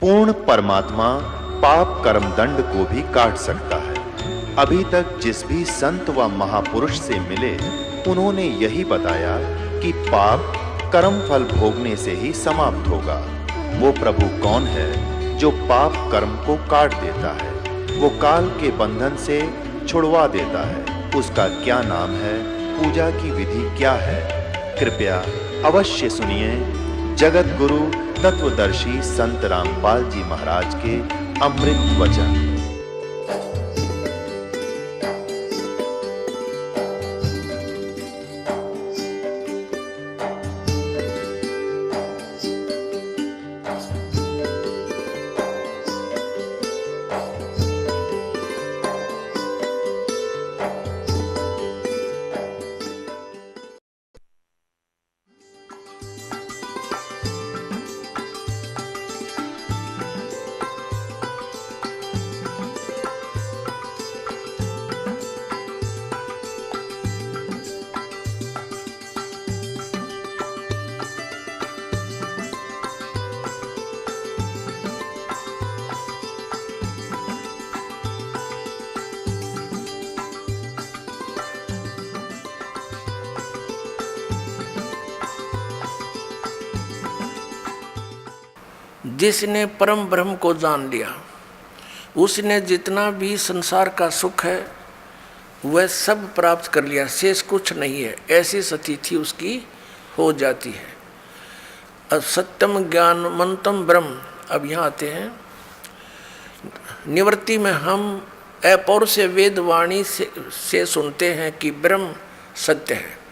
पूर्ण परमात्मा पाप कर्म दंड को भी काट सकता है। अभी तक जिस भी संत व महापुरुष से मिले, उन्होंने यही बताया कि पाप कर्म फल भोगने से ही समाप्त होगा। वो प्रभु कौन है जो पाप कर्म को काट देता है, वो काल के बंधन से छुड़वा देता है। उसका क्या नाम है, पूजा की विधि क्या है? कृपया अवश्य सुनिए जगत गुरु तत्वदर्शी संत रामपाल जी महाराज के अमृत वचन। जिसने परम ब्रह्म को जान लिया, उसने जितना भी संसार का सुख है वह सब प्राप्त कर लिया, शेष कुछ नहीं है। ऐसी स्थिति उसकी हो जाती है। सत्यम ज्ञानमंतम ब्रह्म। अब यहाँ आते हैं निवृत्ति में। हम अपौरुष वेद वाणी से सुनते हैं कि ब्रह्म सत्य है।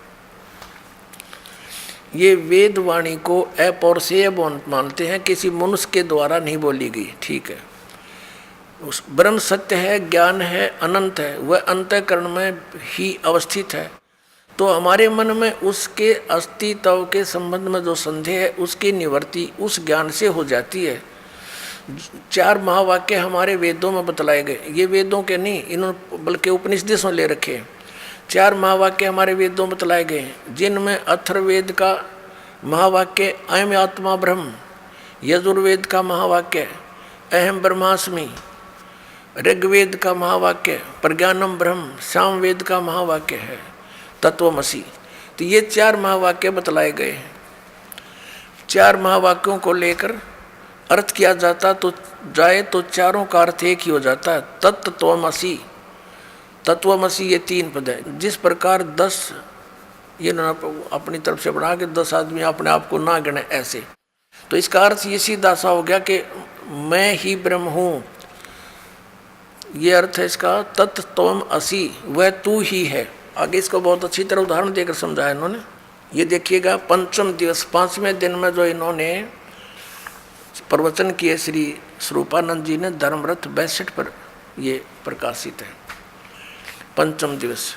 ये वेद वाणी को अपौरुषेय मानते हैं, किसी मनुष्य के द्वारा नहीं बोली गई। ठीक है, उस ब्रह्म सत्य है, ज्ञान है, अनंत है, वह अंतःकरण में ही अवस्थित है। तो हमारे मन में उसके अस्तित्व के संबंध में जो संदेह है उसकी निवृत्ति उस ज्ञान से हो जाती है। 4 महावाक्य हमारे वेदों में बतलाए गए, ये वेदों के नहीं, इन्होंने बल्कि उपनिषदों ले रखे। 4 महावाक्य हमारे वेदों में बतलाए गए, जिनमें अथर्ववेद का महावाक्य अयम आत्मा ब्रह्म, यजुर्वेद का महावाक्य अहम ब्रह्मास्मि, ऋग्वेद का महावाक्य प्रज्ञानम ब्रह्म, सामवेद का महावाक्य है तत्वमसि। तो ये 4 महावाक्य बतलाए गए हैं। 4 महावाक्यों को लेकर अर्थ किया जाता तो जाए तो चारों का अर्थ एक ही हो जाता है, तत्वमसि। तत्वमसि ये 3 पद है। जिस प्रकार 10 ये अपनी तरफ से बढ़ा के 10 आदमी अपने आप को ना गिने ऐसे, तो इसका अर्थ ये सीधा सा हो गया कि मैं ही ब्रह्म हूँ। ये अर्थ है इसका, तत्त्वम असि, वह तू ही है। आगे इसको बहुत अच्छी तरह उदाहरण देकर समझाया इन्होंने। ये देखिएगा, पंचम दिवस 5वें दिन में जो इन्होंने प्रवचन किए श्री स्वरूपानंद जी ने धर्मरथ 62 पर ये प्रकाशित है। पंचम दिवस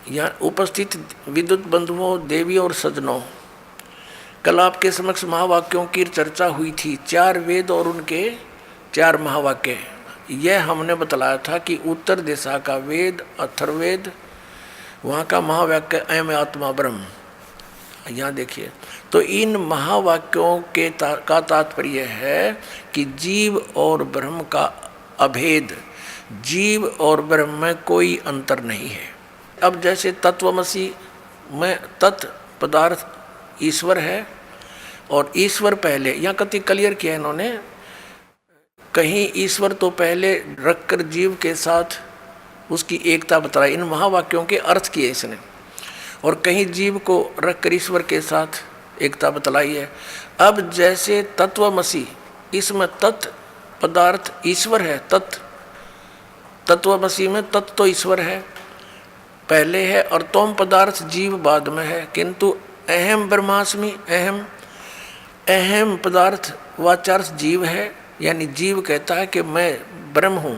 यहाँ उपस्थित विद्युत बंधुओं, देवियों और सज्जनों, कल आपके समक्ष महावाक्यों की चर्चा हुई थी। 4 वेद और उनके 4 महावाक्य। यह हमने बतलाया था कि उत्तर दिशा का वेद अथर्ववेद, वहाँ का महावाक्य अयम आत्मा ब्रह्म। यहाँ देखिए, तो इन महावाक्यों के का तात्पर्य है कि जीव और ब्रह्म का अभेद, जीव और ब्रह्म में कोई अंतर नहीं है। अब जैसे तत्वमसि में तत् पदार्थ ईश्वर है और ईश्वर पहले, यहाँ कति क्लियर किया इन्होंने, कहीं ईश्वर तो पहले रखकर जीव के साथ उसकी एकता बताई, इन महावाक्यों के अर्थ किए इसने, और कहीं जीव को रखकर ईश्वर के साथ एकता बतलाई है। अब जैसे तत्वमसि, इसमें तत् पदार्थ ईश्वर है, तत्वमसि में तत् तो ईश्वर है पहले है और तोम पदार्थ जीव बाद में है, किंतु अहम ब्रह्मास्मि, अहम पदार्थ वाचार्थ जीव है, यानी जीव कहता है कि मैं ब्रह्म हूँ।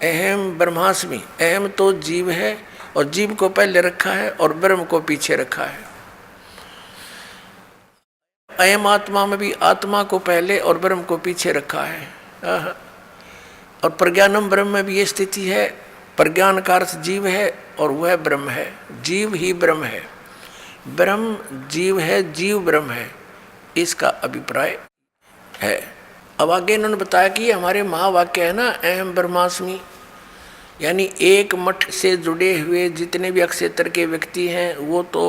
अहम ब्रह्मास्मि, अहम तो जीव है और जीव को पहले रखा है और ब्रह्म को पीछे रखा है। अयम आत्मा में भी आत्मा को पहले और ब्रह्म को पीछे रखा है। और प्रज्ञानम ब्रह्म में भी ये स्थिति है, प्रज्ञान का अर्थ जीव है और वह ब्रह्म है, जीव ही ब्रह्म है, ब्रह्म जीव है, जीव ब्रह्म है। इसका अभिप्राय है। अब आगे इन्होंने बताया कि हमारे महावाक्य है ना, अहम ब्रह्मास्मि, यानी एक मठ से जुड़े हुए जितने भी अक्षेत्र के व्यक्ति हैं वो तो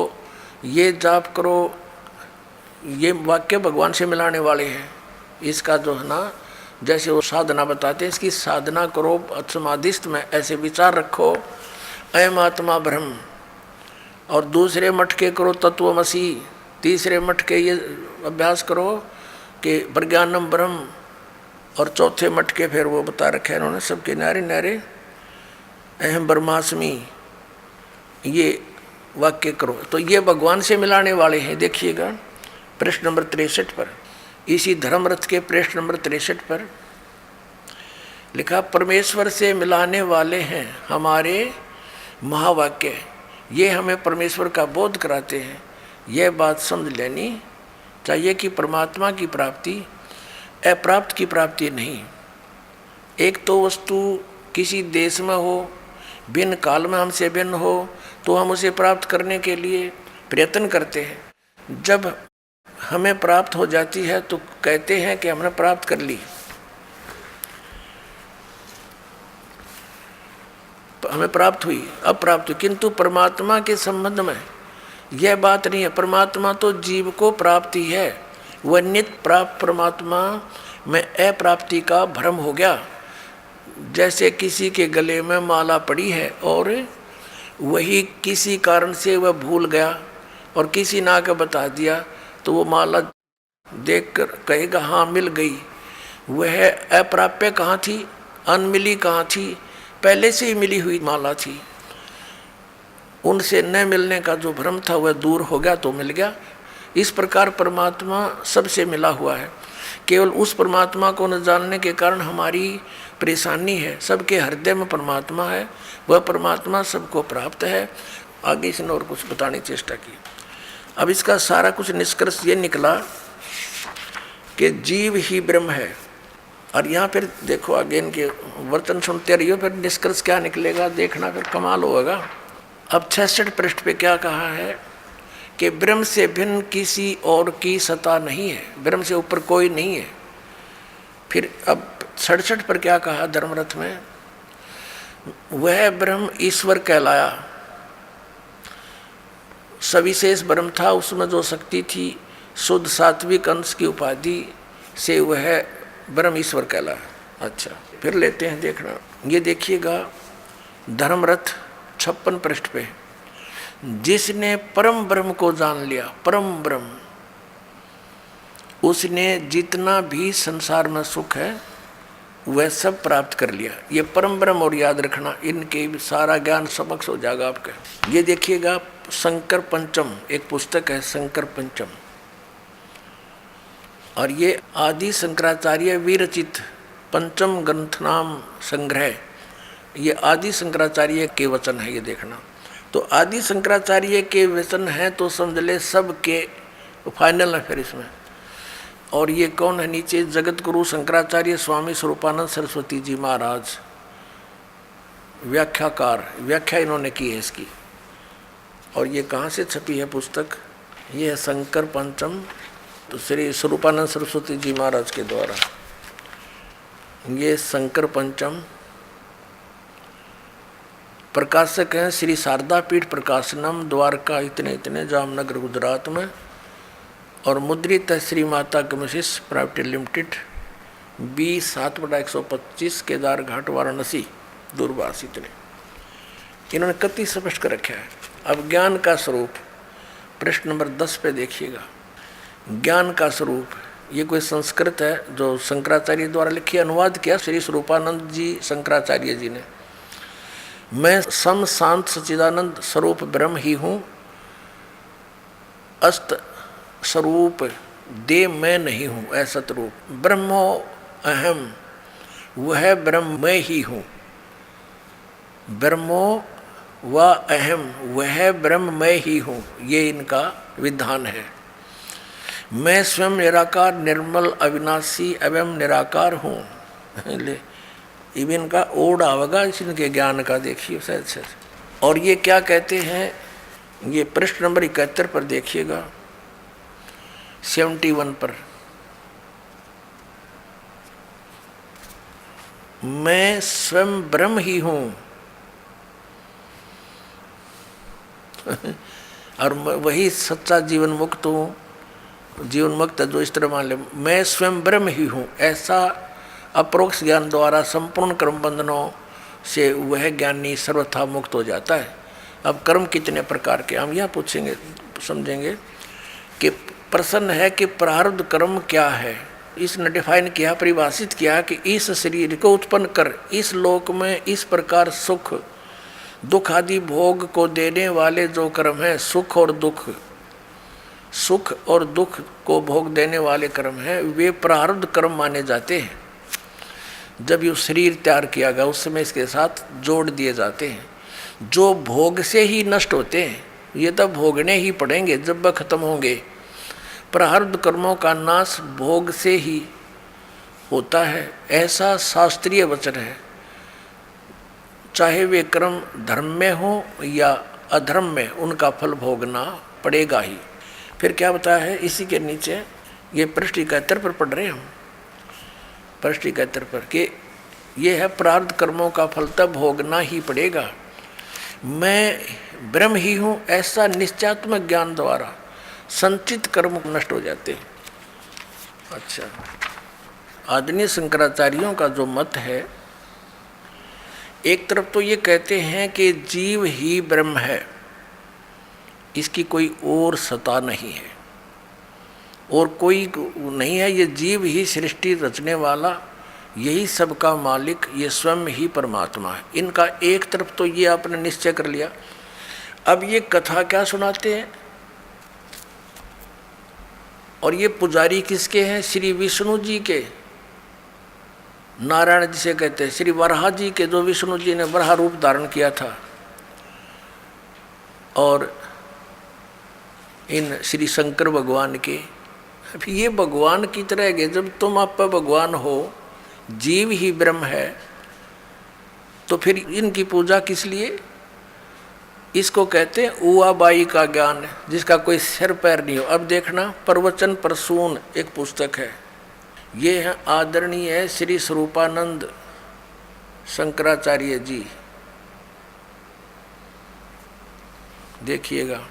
ये जाप करो, ये वाक्य भगवान से मिलाने वाले हैं। इसका जो है ना, जैसे वो साधना बताते हैं, इसकी साधना करो, समाधिस्थ में ऐसे विचार रखो, अयम आत्मा ब्रह्म, और दूसरे मठ के करो तत्वमसि, तीसरे मठ के ये अभ्यास करो कि प्रज्ञानम ब्रह्म, और चौथे मठ के फिर वो बता रखे हैं उन्होंने सबके नारे नारे अहम ब्रह्मास्मि, ये वाक्य करो। तो ये भगवान से मिलाने वाले हैं। देखिएगा पृष्ठ नंबर 63 पर, इसी धर्मरथ के पृष्ठ नंबर 63 पर लिखा, परमेश्वर से मिलाने वाले हैं हमारे महावाक्य, ये हमें परमेश्वर का बोध कराते हैं। यह बात समझ लेनी चाहिए कि परमात्मा की प्राप्ति अप्राप्त की प्राप्ति नहीं। एक तो वस्तु किसी देश में हो, भिन्न काल में हमसे भिन्न हो, तो हम उसे प्राप्त करने के लिए प्रयत्न करते हैं। जब हमें प्राप्त हो जाती है तो कहते हैं कि हमने प्राप्त कर ली, हमें प्राप्त हुई, अब प्राप्त हुई। किंतु परमात्मा के संबंध में यह बात नहीं है। परमात्मा तो जीव को प्राप्ति है, वह नित्य प्राप्त परमात्मा में अप्राप्ति का भ्रम हो गया। जैसे किसी के गले में माला पड़ी है और वही किसी कारण से वह भूल गया और किसी ने आकर बता दिया, तो वो माला देखकर कहेगा हाँ मिल गई। वह अप्राप्य कहाँ थी, अनमिली कहाँ थी, पहले से ही मिली हुई माला थी। उनसे न मिलने का जो भ्रम था वह दूर हो गया तो मिल गया। इस प्रकार परमात्मा सबसे मिला हुआ है। केवल उस परमात्मा को न जानने के कारण हमारी परेशानी है। सबके हृदय में परमात्मा है, वह परमात्मा सबको प्राप्त है। आगे इसने और कुछ बताने की चेष्टा की। अब इसका सारा कुछ निष्कर्ष ये निकला कि जीव ही ब्रह्म है। और यहाँ फिर देखो आगे इनके वर्तन सुनते रहियो, फिर निष्कर्ष क्या निकलेगा देखना, फिर कमाल होगा। अब 66 पृष्ठ पे क्या कहा है कि ब्रह्म से भिन्न किसी और की सत्ता नहीं है, ब्रह्म से ऊपर कोई नहीं है। फिर अब 67 पर क्या कहा धर्मरथ में, वह ब्रह्म ईश्वर कहलाया। सविशेष ब्रह्म था, उसमें जो शक्ति थी शुद्ध सात्विक अंश की उपाधि से वह ब्रह्म ईश्वर कहलाया। अच्छा फिर लेते हैं देखना, ये देखिएगा धर्मरथ 56 पृष्ठ पे, जिसने परम ब्रह्म को जान लिया, परम ब्रह्म, उसने जितना भी संसार में सुख है वह सब प्राप्त कर लिया। ये परम ब्रह्म और याद रखना, इनके सारा ज्ञान समक्ष हो जाएगा आपका। ये देखिएगा शंकर पंचम, एक पुस्तक है शंकर पंचम, और ये आदि शंकराचार्य विरचित पंचम ग्रंथनाम संग्रह, ये आदि शंकराचार्य के वचन है। ये देखना, तो आदि शंकराचार्य के वचन हैं तो समझ ले सब के फाइनल है फिर इसमें। और ये कौन है नीचे, जगत गुरु शंकराचार्य स्वामी स्वरूपानंद सरस्वती जी महाराज, व्याख्याकार, व्याख्या इन्होंने की है इसकी। और ये कहाँ से छपी है पुस्तक, ये है शंकर पंचम, तो श्री स्वरूपानंद सरस्वती जी महाराज के द्वारा। ये शंकर पंचम, प्रकाशक हैं श्री शारदा पीठ प्रकाशनम, द्वारका इतने इतने, जामनगर गुजरात में। और मुद्रित है श्री माता कमिसिस प्राइवेट लिमिटेड, 20/7/125, केदार घाट वाराणसी, दूरभाष। इतने इन्होंने कति स्पष्ट कर रखा है। अब ज्ञान का स्वरूप पृष्ठ नंबर 10 पे देखिएगा। ज्ञान का स्वरूप, ये कोई संस्कृत है जो शंकराचार्य द्वारा लिखी, अनुवाद किया श्री स्वरूपानंद जी शंकराचार्य जी ने। मैं सम शांत सच्चिदानंद स्वरूप ब्रह्म ही हूँ, अस्त स्वरूप दे मैं नहीं हूँ, असत रूप। ब्रह्मो अहम, वह ब्रह्म मैं ही हूँ। ब्रह्मो व अहम, वह ब्रह्म मैं ही हूँ, ये इनका विधान है। मैं स्वयं निराकार निर्मल अविनाशी एवं निराकार हूँ। ले इवन इनका ओड आवेगा इनके ज्ञान का, देखिए शायद से। और ये क्या कहते हैं, ये पृष्ठ नंबर 71 पर देखिएगा, 71 पर। मैं स्वयं ब्रह्म ही हूं। और वही सच्चा जीवन मुक्त हूँ। जीवन मुक्त जो इस तरह मान ले, मैं स्वयं ब्रह्म ही हूँ, ऐसा अप्रोक्ष ज्ञान द्वारा संपूर्ण कर्म बंधनों से वह ज्ञानी सर्वथा मुक्त हो जाता है। अब कर्म कितने प्रकार के, हम यहाँ पूछेंगे, समझेंगे कि प्रश्न है कि प्रारब्ध कर्म क्या है। इसने डिफाइन किया, परिभाषित किया कि इस शरीर को उत्पन्न कर इस लोक में इस प्रकार सुख दुख आदि भोग को देने वाले जो कर्म हैं, सुख और दुख को भोग देने वाले कर्म हैं, वे प्रारब्ध कर्म माने जाते हैं। जब ये शरीर तैयार किया गया उस समय इसके साथ जोड़ दिए जाते हैं, जो भोग से ही नष्ट होते हैं। ये तो भोगने ही पड़ेंगे जब वह खत्म होंगे। प्रारब्ध कर्मों का नाश भोग से ही होता है, ऐसा शास्त्रीय वचन है। चाहे वे कर्म धर्म में हो या अधर्म में, उनका फल भोगना पड़ेगा ही। फिर क्या बताया है इसी के नीचे, ये पृष्ठ 71 पर पढ़ रहे हैं हम, पृष्ठ 71 पर, कि ये है प्रारब्ध कर्मों का फल तब भोगना ही पड़ेगा। मैं ब्रह्म ही हूँ, ऐसा निश्चयात्मक ज्ञान द्वारा संचित कर्म नष्ट हो जाते हैं। अच्छा, आदरणीय शंकराचार्यों का जो मत है, एक तरफ तो ये कहते हैं कि जीव ही ब्रह्म है, इसकी कोई और सत्ता नहीं है और कोई नहीं है, ये जीव ही सृष्टि रचने वाला, यही सबका मालिक, ये स्वयं ही परमात्मा है। इनका एक तरफ तो ये आपने निश्चय कर लिया। अब ये कथा क्या सुनाते हैं, और ये पुजारी किसके हैं? श्री विष्णु जी के, नारायण जिसे कहते हैं, श्री वराह जी के, जो विष्णु जी ने वराह रूप धारण किया था। और इन श्री शंकर भगवान के, अब ये भगवान की तरह के, जब तुम आप भगवान हो, जीव ही ब्रह्म है, तो फिर इनकी पूजा किस लिए? इसको कहते हैं उआबाई का ज्ञान, जिसका कोई सिर पैर नहीं हो। अब देखना, प्रवचन प्रसून एक पुस्तक है, ये है आदरणीय श्री स्वरूपानंद शंकराचार्य जी, देखिएगा।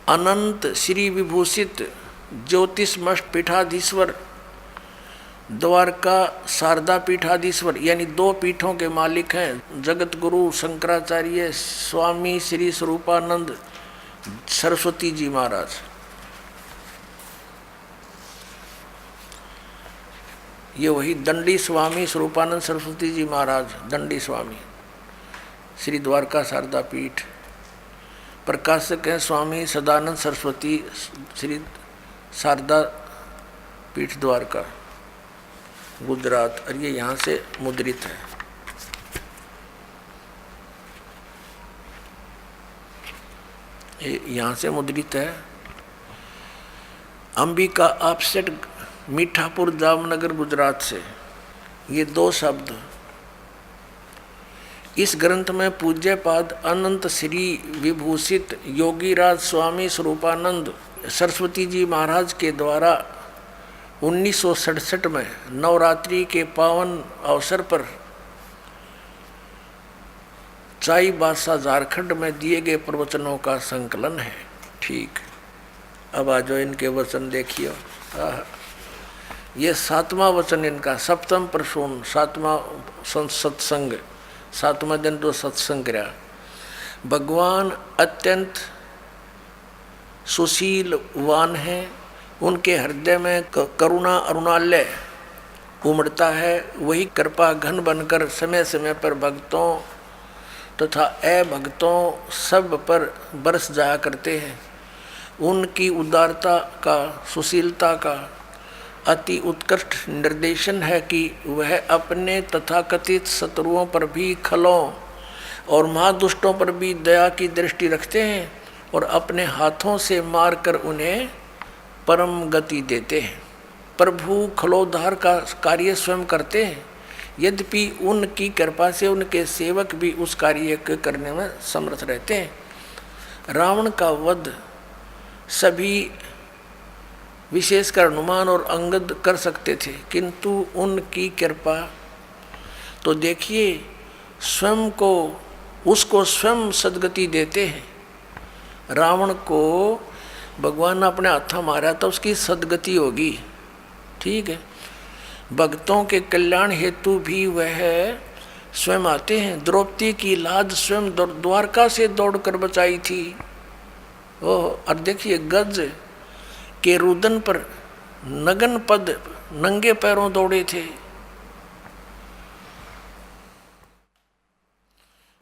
अनंत श्री विभूषित ज्योतिषमठ पीठाधीश्वर, द्वारका शारदा पीठाधीश्वर, यानी 2 पीठों के मालिक हैं जगत गुरु शंकराचार्य स्वामी श्री स्वरूपानंद सरस्वती जी महाराज। ये वही दंडी स्वामी स्वरूपानंद सरस्वती जी महाराज, दंडी स्वामी, श्री द्वारका शारदा पीठ। प्रकाशक हैं स्वामी सदानंद सरस्वती, श्री शारदा पीठ द्वारका, गुजरात। और ये यहाँ से मुद्रित है। ये यहाँ से मुद्रित है। अंबिका ऑफसेट, मीठापुर, जामनगर, गुजरात से। ये 2 शब्द इस ग्रंथ में पूज्यपाद अनंत श्री विभूषित योगीराज स्वामी स्वरूपानंद सरस्वती जी महाराज के द्वारा 1967 में नवरात्रि के पावन अवसर पर चाईबासा झारखंड में दिए गए प्रवचनों का संकलन है। ठीक, अब आ जाओ, इनके वचन देखिए। ये 7वां वचन इनका, 7वां प्रसून, 7वां सत्संग, 7वां दिन जो सत्संग रहा। भगवान अत्यंत सुशीलवान हैं, उनके हृदय में करुणा अरुणालय उमड़ता है। वही कृपा घन बनकर समय समय पर भक्तों तथा अभक्तों सब पर बरस जाया करते हैं। उनकी उदारता का, सुशीलता का अति उत्कृष्ट निर्देशन है कि वह अपने तथाकथित शत्रुओं पर भी, खलों और महादुष्टों पर भी दया की दृष्टि रखते हैं और अपने हाथों से मारकर उन्हें परम गति देते हैं। प्रभु खलोद्धार का कार्य स्वयं करते हैं, यद्यपि उनकी कृपा से उनके सेवक भी उस कार्य को करने में समर्थ रहते हैं। रावण का वध सभी विशेषकर हनुमान और अंगद कर सकते थे, किंतु उनकी कृपा तो देखिए स्वयं को, उसको स्वयं सदगति देते हैं। रावण को भगवान ने अपने हाथा मारा तो उसकी सदगति होगी, ठीक है। भक्तों के कल्याण हेतु भी वह स्वयं आते हैं। द्रौपदी की लाज स्वयं द्वारका से दौड़कर बचाई थी। ओह, और देखिए गज के रुदन पर नगन पद नंगे पैरों दौड़े थे।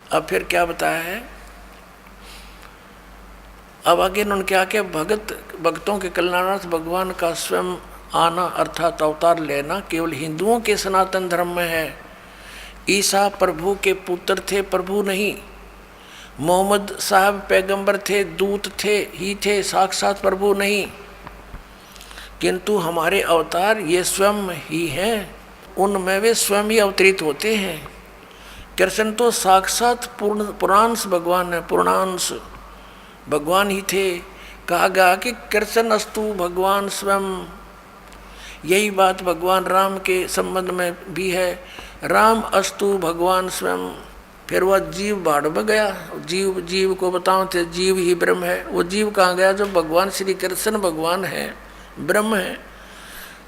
अब फिर क्या बताया है, अब आगे उन्होंने क्या किया, भक्तों के कल्याणार्थ भगवान का स्वयं आना अर्थात अवतार लेना केवल हिंदुओं के सनातन धर्म में है। ईसा प्रभु के पुत्र थे, प्रभु नहीं। मोहम्मद साहब पैगंबर थे, दूत थे, साक्षात प्रभु नहीं। किंतु हमारे अवतार ये स्वयं ही हैं, उनमें वे स्वयं ही अवतरित होते हैं। कृष्ण तो साक्षात पूर्णांश भगवान है, पूर्णांश भगवान ही थे। कहा गया कि कृष्ण अस्तु भगवान स्वयं। यही बात भगवान राम के संबंध में भी है, राम अस्तु भगवान स्वयं। फिर वह जीव बाढ़ में गया, जीव को बताओ थे जीव ही ब्रह्म है। वो जीव कहाँ गया जब भगवान श्री कृष्ण भगवान है, ब्रह्म है,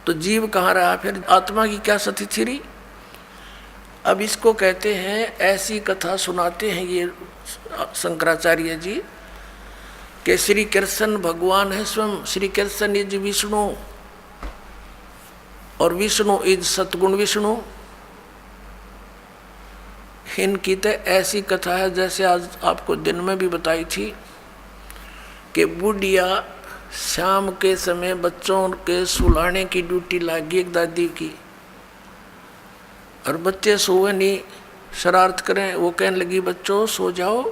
तो जीव कहाँ रहा? फिर आत्मा की क्या स्थिति रही? अब इसको कहते हैं, ऐसी कथा सुनाते हैं ये शंकराचार्य जी कि श्री कृष्ण भगवान है स्वयं। श्री कृष्ण इज विष्णु और विष्णु इज सतगुण विष्णु। इनकी तो ऐसी कथा है जैसे आज आपको दिन में भी बताई थी कि बुढ़िया शाम के समय बच्चों के सुलाने की ड्यूटी लगी एक दादी की, और बच्चे सोए नहीं, शरारत करें। वो कहने लगी बच्चों सो जाओ।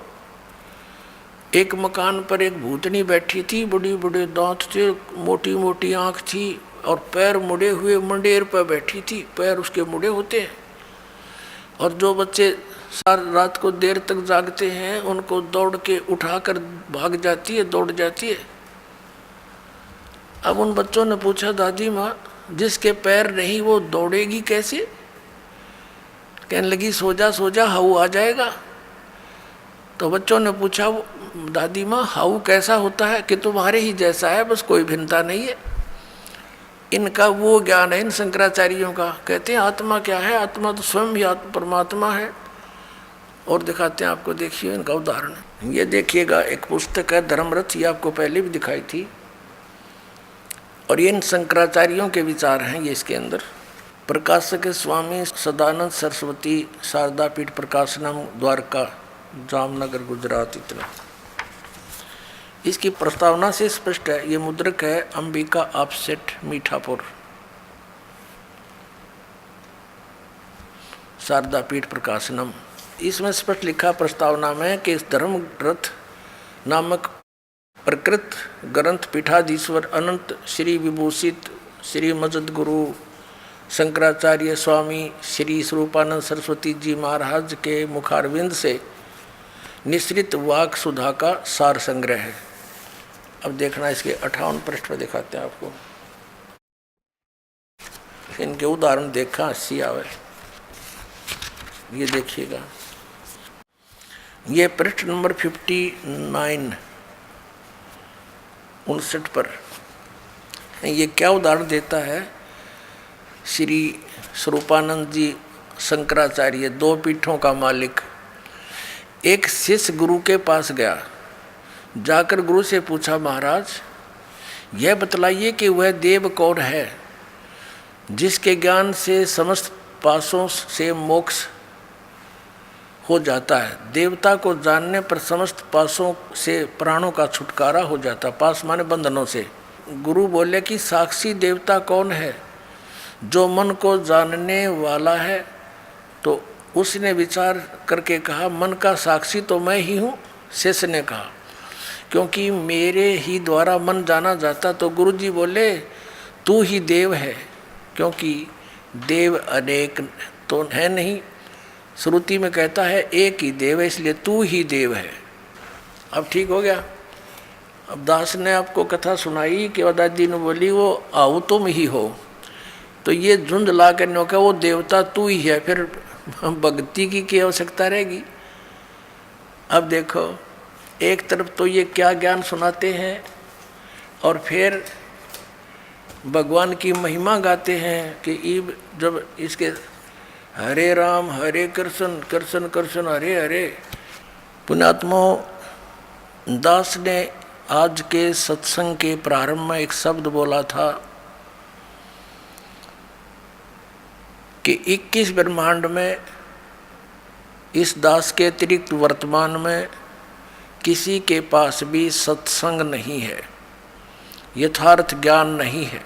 एक मकान पर एक भूतनी बैठी थी, बड़ी बड़े दांत थे, मोटी मोटी आंख थी और पैर मुड़े हुए मंडेर पर बैठी थी। पैर उसके मुड़े होते हैं। और जो बच्चे सारी रात को देर तक जागते हैं उनको दौड़ के उठाकर भाग जाती है, दौड़ जाती है। अब उन बच्चों ने पूछा दादी माँ, जिसके पैर नहीं वो दौड़ेगी कैसे? कहने लगी सो जा हाउ आ जाएगा। तो बच्चों ने पूछा दादी माँ हाउ कैसा होता है? कि तुम्हारे ही जैसा है, बस कोई भिन्नता नहीं है। इनका वो ज्ञान है इन शंकराचार्यों का। कहते हैं आत्मा क्या है? आत्मा तो स्वयं ही परमात्मा है। और दिखाते हैं आपको, देखिए इनका उदाहरण। ये देखिएगा एक पुस्तक है धर्मरथ, ये आपको पहले भी दिखाई थी, और ये इन शंकराचार्यों के विचार हैं ये इसके अंदर। प्रकाशक स्वामी सदानंद सरस्वती शारदा पीठ प्रकाशनम द्वारका जामनगर गुजरात। इतना इसकी प्रस्तावना से स्पष्ट है। ये मुद्रक है अंबिका ऑफसेट मीठापुर, शारदा पीठ प्रकाशनम। इसमें स्पष्ट लिखा प्रस्तावना में कि इस धर्म रथ नामक प्रकृत ग्रंथ पीठाधीश्वर अनंत श्री विभूषित श्री मजद गुरु शंकराचार्य स्वामी श्री स्वरूपानंद सरस्वती जी महाराज के मुखारविंद से निश्रित वाक सुधा का सार संग्रह है। अब देखना इसके 58 पृष्ठ पर दिखाते हैं आपको। इनके उदाहरण देखा हंसी आवे। ये देखिएगा, ये पृष्ठ नंबर 59 59 पर ये क्या उदाहरण देता है। श्री स्वरूपानंद जी शंकराचार्य, दो पीठों का मालिक, एक शिष्य गुरु के पास गया। जाकर गुरु से पूछा, महाराज यह बतलाइए कि वह देव कौन है जिसके ज्ञान से समस्त पासों से मोक्ष हो जाता है। देवता को जानने पर समस्त पासों से प्राणों का छुटकारा हो जाता। पास माने बंधनों से। गुरु बोले कि साक्षी देवता कौन है? जो मन को जानने वाला है। तो उसने विचार करके कहा, मन का साक्षी तो मैं ही हूँ। शिष्य ने कहा, क्योंकि मेरे ही द्वारा मन जाना जाता। तो गुरुजी बोले, तू ही देव है, क्योंकि देव अनेक तो है नहीं। श्रुति में कहता है एक ही देव है, इसलिए तू ही देव है। अब ठीक हो गया। अब दास ने आपको कथा सुनाई कि दादी ने बोली वो आओ तुम ही हो, तो ये झुंड ला कर नौका वो देवता तू ही है, फिर भक्ति की क्या आवश्यकता रहेगी। अब देखो एक तरफ तो ये क्या ज्ञान सुनाते हैं और फिर भगवान की महिमा गाते हैं कि जब इसके हरे राम हरे कृष्ण कृष्ण कृष्ण हरे हरे। पुण्यात्मा दास ने आज के सत्संग के प्रारंभ में एक शब्द बोला था कि 21 ब्रह्मांड में इस दास के अतिरिक्त वर्तमान में किसी के पास भी सत्संग नहीं है, यथार्थ ज्ञान नहीं है।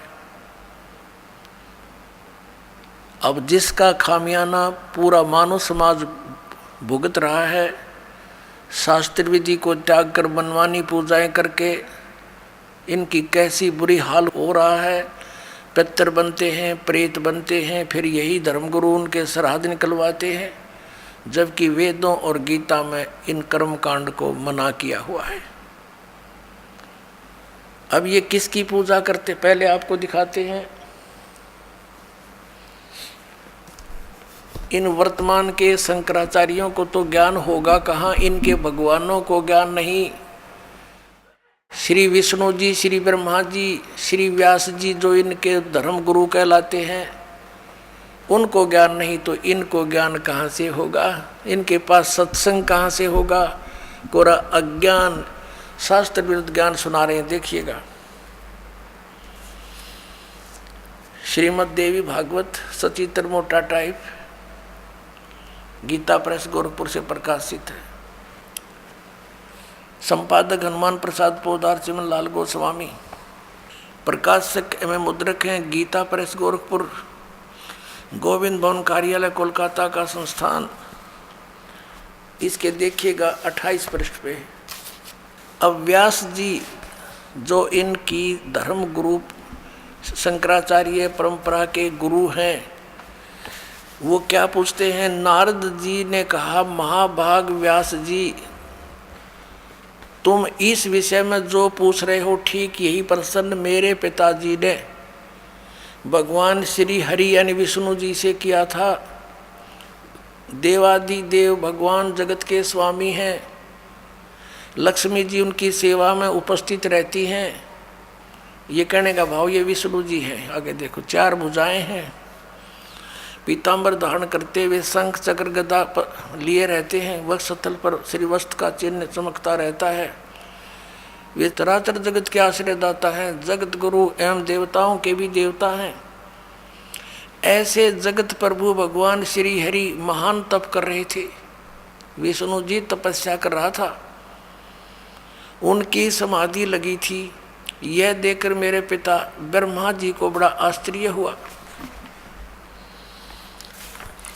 अब जिसका खामियाना पूरा मानव समाज भुगत रहा है, शास्त्र विधि को त्याग कर मनमानी पूजाएं करके इनकी कैसी बुरी हाल हो रहा है। पितर बनते हैं, प्रेत बनते हैं, फिर यही धर्मगुरु उनके श्राद्ध निकलवाते हैं, जबकि वेदों और गीता में इन कर्म कांड को मना किया हुआ है। अब ये किसकी पूजा करते पहले आपको दिखाते हैं। इन वर्तमान के शंकराचार्यों को तो ज्ञान होगा कहाँ, इनके भगवानों को ज्ञान नहीं। श्री विष्णु जी, श्री ब्रह्मा जी, श्री व्यास जी जो इनके धर्म गुरु कहलाते हैं, उनको ज्ञान नहीं तो इनको ज्ञान कहाँ से होगा। इनके पास सत्संग कहाँ से होगा। कोरा अज्ञान, शास्त्र विरुद्ध ज्ञान सुना रहे हैं। देखिएगा श्रीमद् देवी भागवत सचित्र मोटा टाइप, गीता प्रेस गोरखपुर से प्रकाशित है। संपादक हनुमान प्रसाद पोदार चिमन लाल गोस्वामी, प्रकाशक एवं मुद्रक हैं गीता प्रेस गोरखपुर, गोविंद भवन कार्यालय कोलकाता का संस्थान। इसके देखिएगा 28 पृष्ठ पे। अब व्यास जी जो इनकी धर्म गुरु शंकराचार्य परंपरा के गुरु हैं, वो क्या पूछते हैं। नारद जी ने कहा, महाभाग व्यास जी, तुम इस विषय में जो पूछ रहे हो ठीक यही प्रश्न मेरे पिताजी ने भगवान श्री हरि यानी विष्णु जी से किया था। देवादि देव भगवान जगत के स्वामी हैं, लक्ष्मी जी उनकी सेवा में उपस्थित रहती हैं। ये कहने का भाव ये विष्णु जी हैं। आगे देखो, 4 भुजाएं हैं, पीताम्बर धारण करते हुए शंख चक्र गदा लिए रहते हैं, वक्षस्थल पर श्रीवस्त्र का चिन्ह चमकता रहता है। वे चराचर जगत के आश्रयदाता हैं, जगत गुरु एवं देवताओं के भी देवता हैं। ऐसे जगत प्रभु भगवान श्री हरि महान तप कर रहे थे। विष्णु जी तपस्या कर रहा था, उनकी समाधि लगी थी। यह देखकर मेरे पिता ब्रह्मा जी को बड़ा आश्चर्य हुआ।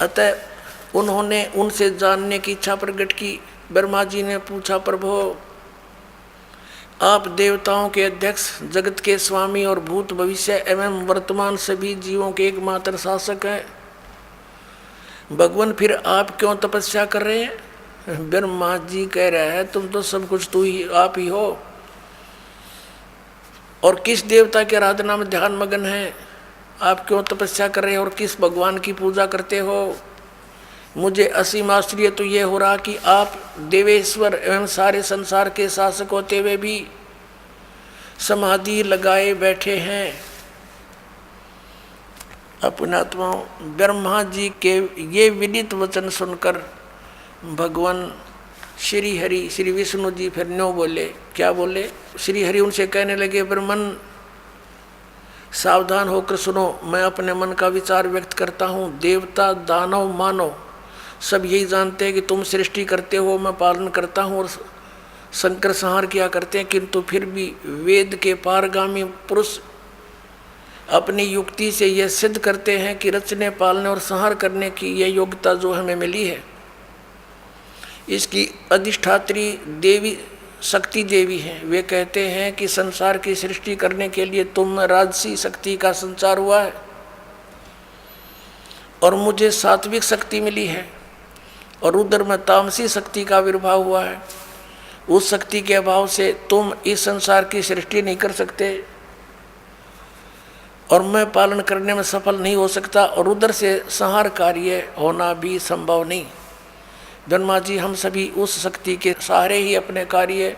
अतः उन्होंने उनसे जानने की इच्छा प्रकट की। ब्रह्मा जी ने पूछा, प्रभु आप देवताओं के अध्यक्ष, जगत के स्वामी और भूत भविष्य एवं वर्तमान सभी जीवों के एकमात्र शासक हैं, भगवान फिर आप क्यों तपस्या कर रहे हैं। ब्रह्मा जी कह रहे हैं, तुम तो सब कुछ तू ही आप ही हो, और किस देवता के आराधना में ध्यान मगन है, आप क्यों तपस्या कर रहे हो और किस भगवान की पूजा करते हो। मुझे असीम आश्चर्य तो ये हो रहा कि आप देवेश्वर एवं सारे संसार के शासक होते हुए भी समाधि लगाए बैठे हैं। अपने आत्माओं, ब्रह्मा जी के ये विदित वचन सुनकर भगवान श्री हरि श्री विष्णु जी फिर न्यों बोले। क्या बोले। श्री हरि उनसे कहने लगे, ब्रह्मन सावधान होकर सुनो, मैं अपने मन का विचार व्यक्त करता हूँ। देवता दानव मानव सब यही जानते हैं कि तुम सृष्टि करते हो, मैं पालन करता हूँ और संकर संहार किया करते हैं, किंतु फिर भी वेद के पारगामी पुरुष अपनी युक्ति से यह सिद्ध करते हैं कि रचने पालने और संहार करने की यह योग्यता जो हमें मिली है, इसकी अधिष्ठात्री देवी शक्ति देवी है। वे कहते हैं कि संसार की सृष्टि करने के लिए तुम में राजसी शक्ति का संचार हुआ है और मुझे सात्विक शक्ति मिली है, और उधर में तामसी शक्ति का आविर्भाव हुआ है। उस शक्ति के अभाव से तुम इस संसार की सृष्टि नहीं कर सकते और मैं पालन करने में सफल नहीं हो सकता, और उधर से संहार कार्य होना भी संभव नहीं। ब्रह्मा जी हम सभी उस शक्ति के सहारे ही अपने कार्य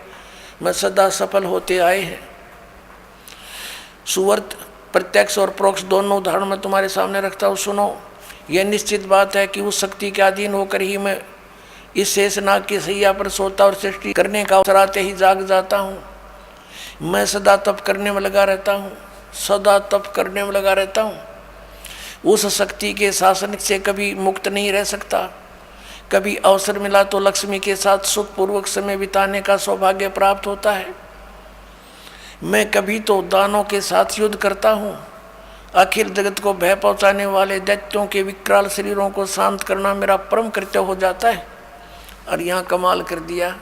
में सदा सफल होते आए हैं। सुवर्त प्रत्यक्ष और प्रोक्ष दोनों उदाहरण मैं तुम्हारे सामने रखता हूँ, सुनो। यह निश्चित बात है कि उस शक्ति के अधीन होकर ही मैं इस शेषनाग की सैया पर सोता और सृष्टि करने का अवसर आते ही जाग जाता हूँ। मैं सदा तप करने में लगा रहता हूँ, सदा तप करने में लगा रहता हूँ। उस शक्ति के शासन से कभी मुक्त नहीं रह सकता। कभी अवसर मिला तो लक्ष्मी के साथ सुखपूर्वक समय बिताने का सौभाग्य प्राप्त होता है। मैं कभी तो दानों के साथ युद्ध करता हूँ। अखिल जगत को भय पहुँचाने वाले दैत्यों के विकराल शरीरों को शांत करना मेरा परम कर्तव्य हो जाता है। और यहाँ कमाल कर दिया,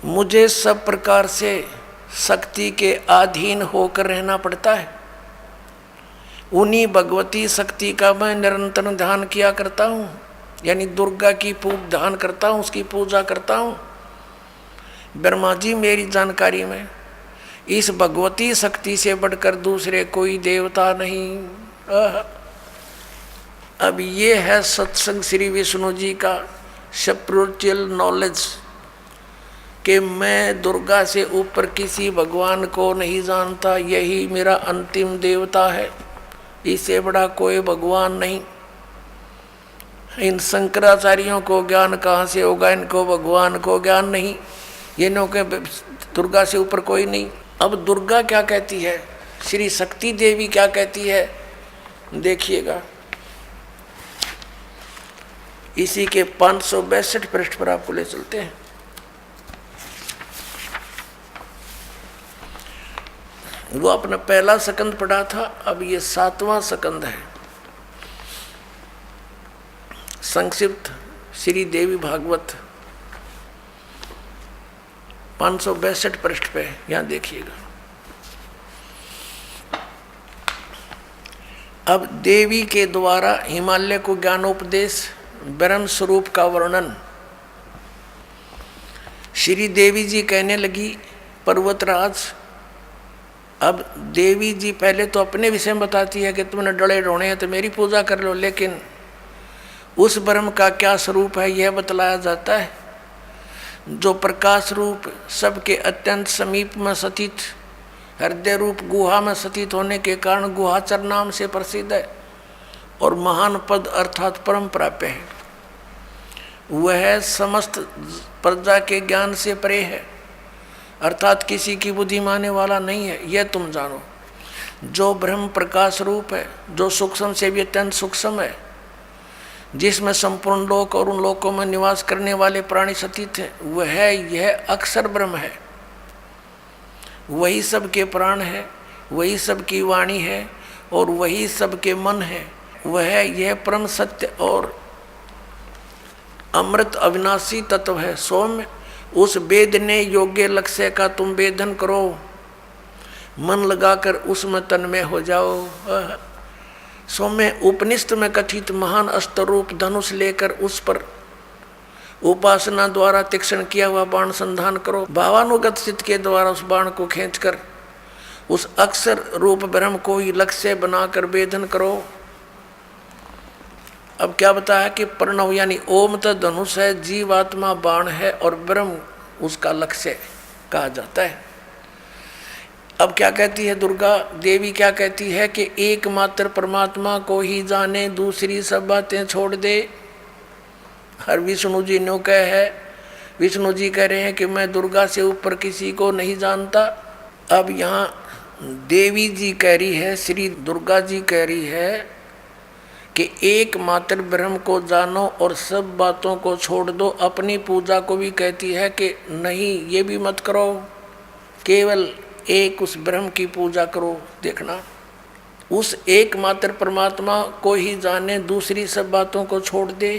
मुझे सब प्रकार से शक्ति के अधीन होकर रहना पड़ता है। उन्हीं भगवती शक्ति का मैं निरंतर ध्यान किया करता हूँ, यानी दुर्गा की ध्यान करता हूँ, उसकी पूजा करता हूँ। ब्रह्मा जी मेरी जानकारी में इस भगवती शक्ति से बढ़कर दूसरे कोई देवता नहीं। अब ये है सत्संग श्री विष्णु जी का स्पिरिचुअल नॉलेज कि मैं दुर्गा से ऊपर किसी भगवान को नहीं जानता, यही मेरा अंतिम देवता है, इससे बड़ा कोई भगवान नहीं। इन शंकराचार्यों को ज्ञान कहाँ से होगा, इनको भगवान को ज्ञान नहीं, ये नो के दुर्गा से ऊपर कोई नहीं। अब दुर्गा क्या कहती है, श्री शक्ति देवी क्या कहती है, देखिएगा। इसी के 562 पृष्ठ पर आपको ले चलते हैं। वो अपना पहला स्कंद पढ़ा था, अब ये 7वां स्कंद है। संक्षिप्त श्री देवी भागवत 562 पृष्ठ पे, यहाँ देखिएगा। अब देवी के द्वारा हिमालय को ज्ञानोपदेश, ब्रह्म स्वरूप का वर्णन। श्री देवी जी कहने लगी, पर्वतराज, अब देवी जी पहले तो अपने विषय में बताती है कि तुमने डरे रोने हैं तो मेरी पूजा कर लो, लेकिन उस ब्रह्म का क्या स्वरूप है यह बतलाया जाता है, जो प्रकाश रूप सबके अत्यंत समीप में स्थित, हृदय रूप गुहा में स्थित होने के कारण गुहाचर नाम से प्रसिद्ध है और महान पद अर्थात परम प्राप्य है। वह समस्त प्रजा के ज्ञान से परे है, अर्थात किसी की बुद्धि मानने वाला नहीं है, यह तुम जानो। जो ब्रह्म प्रकाश रूप है, जो सूक्ष्म से भी अत्यंत सूक्ष्म है, जिसमें संपूर्ण लोक और उन लोकों में निवास करने वाले प्राणी स्थित हैं, वह यह अक्षर ब्रह्म है। वही सबके प्राण है, वही सबकी वाणी है और वही सबके मन है। वह यह परम सत्य और अमृत अविनाशी तत्व है। सौम्य, उस वेदने योग्य लक्ष्य का तुम वेदन करो, मन लगाकर उसमें तन्मय हो जाओ। सौम्य, उपनिषद में कथित महान अस्त्र रूप धनुष लेकर उस पर उपासना द्वारा तीक्ष्ण किया हुआ बाण संधान करो। भावानुगत चित्त के द्वारा उस बाण को खींचकर उस अक्षर रूप ब्रह्म को ही लक्ष्य बनाकर वेदन करो। अब क्या बताया कि प्रणव यानी ओम तो धनुष है, जीवात्मा बाण है और ब्रह्म उसका लक्ष्य कहा जाता है। अब क्या कहती है दुर्गा देवी, क्या कहती है कि एकमात्र परमात्मा को ही जाने, दूसरी सब बातें छोड़ दे। हर विष्णु जी नो कह है, विष्णु जी कह रहे हैं कि मैं दुर्गा से ऊपर किसी को नहीं जानता। अब यहाँ देवी जी कह रही है, श्री दुर्गा जी कह रही है कि एकमात्र ब्रह्म को जानो और सब बातों को छोड़ दो। अपनी पूजा को भी कहती है कि नहीं, ये भी मत करो, केवल एक उस ब्रह्म की पूजा करो। देखना, उस एकमात्र परमात्मा को ही जाने, दूसरी सब बातों को छोड़ दे।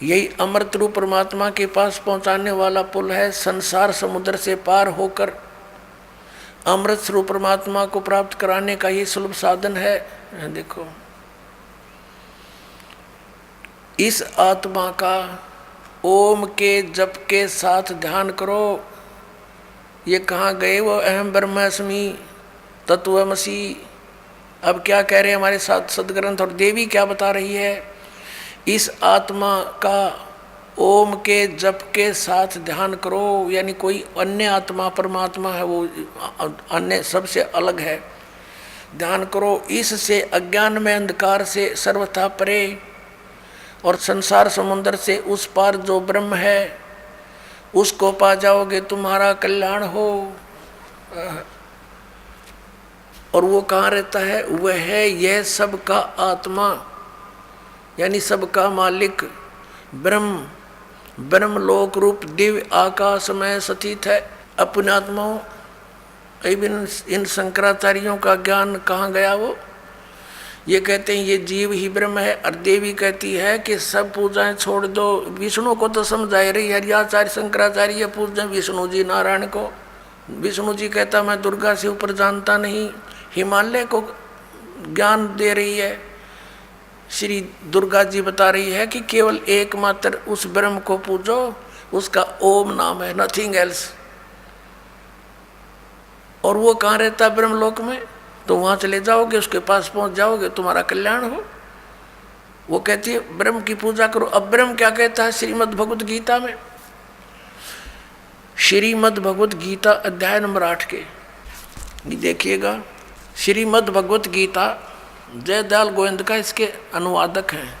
यही अमृत रूप परमात्मा के पास पहुंचाने वाला पुल है। संसार समुद्र से पार होकर अमृत स्वरूप परमात्मा को प्राप्त कराने का ये सुलभ साधन है। देखो, इस आत्मा का ओम के जप के साथ ध्यान करो। ये कहाँ गए वो अहम ब्रह्मास्मि तत्वमसि। अब क्या कह रहे हैं हमारे साथ सदग्रंथ और देवी क्या बता रही है? इस आत्मा का ओम के जप के साथ ध्यान करो, यानी कोई अन्य आत्मा परमात्मा है, वो अन्य सबसे अलग है, ध्यान करो। इससे अज्ञान में अंधकार से सर्वथा परे और संसार समुद्र से उस पार जो ब्रह्म है उसको पा जाओगे, तुम्हारा कल्याण हो। और वो कहाँ रहता है? वह है यह सबका आत्मा, यानी सबका मालिक ब्रह्म, ब्रह्मलोक रूप दिव्य आकाश में स्थित है। अपने आत्माओं इन शंकराचार्यों का ज्ञान कहाँ गया? वो ये कहते हैं ये जीव ही ब्रह्म है, और देवी कहती है कि सब पूजाएं छोड़ दो। विष्णु को तो समझा रही है, हरियाचार्य शंकराचार्य पूजें विष्णु जी नारायण को। विष्णु जी कहता मैं दुर्गा से ऊपर जानता नहीं, हिमालय को ज्ञान दे रही है। श्री दुर्गा जी बता रही है कि केवल एकमात्र उस ब्रह्म को पूजो, उसका ओम नाम है, नथिंग एल्स। और वो कहाँ रहता है? ब्रह्मलोक में। तो वहाँ चले जाओगे, उसके पास पहुँच जाओगे, तुम्हारा कल्याण हो। वो कहती है ब्रह्म की पूजा करो। अब ब्रह्म क्या कहता है श्रीमद् भगवत गीता में? श्रीमद् भगवत गीता अध्याय नंबर 8 के देखिएगा। श्रीमद् भगवत गीता जयदयाल गोविंद का इसके अनुवादक हैं।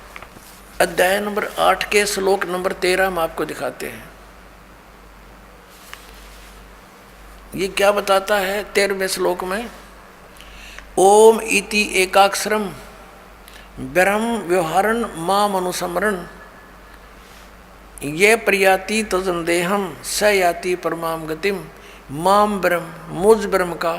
अध्याय नंबर 8 के श्लोक नंबर 13 हम आपको दिखाते हैं। ये क्या बताता है 13वें श्लोक में? ओम इति एकाक्षरम ब्रह्म व्यवहारन माम अनुस्मरण ये प्रयाति तजंदेहम स याति परमाम गतिम। माम ब्रह्म, मुझ ब्रह्म का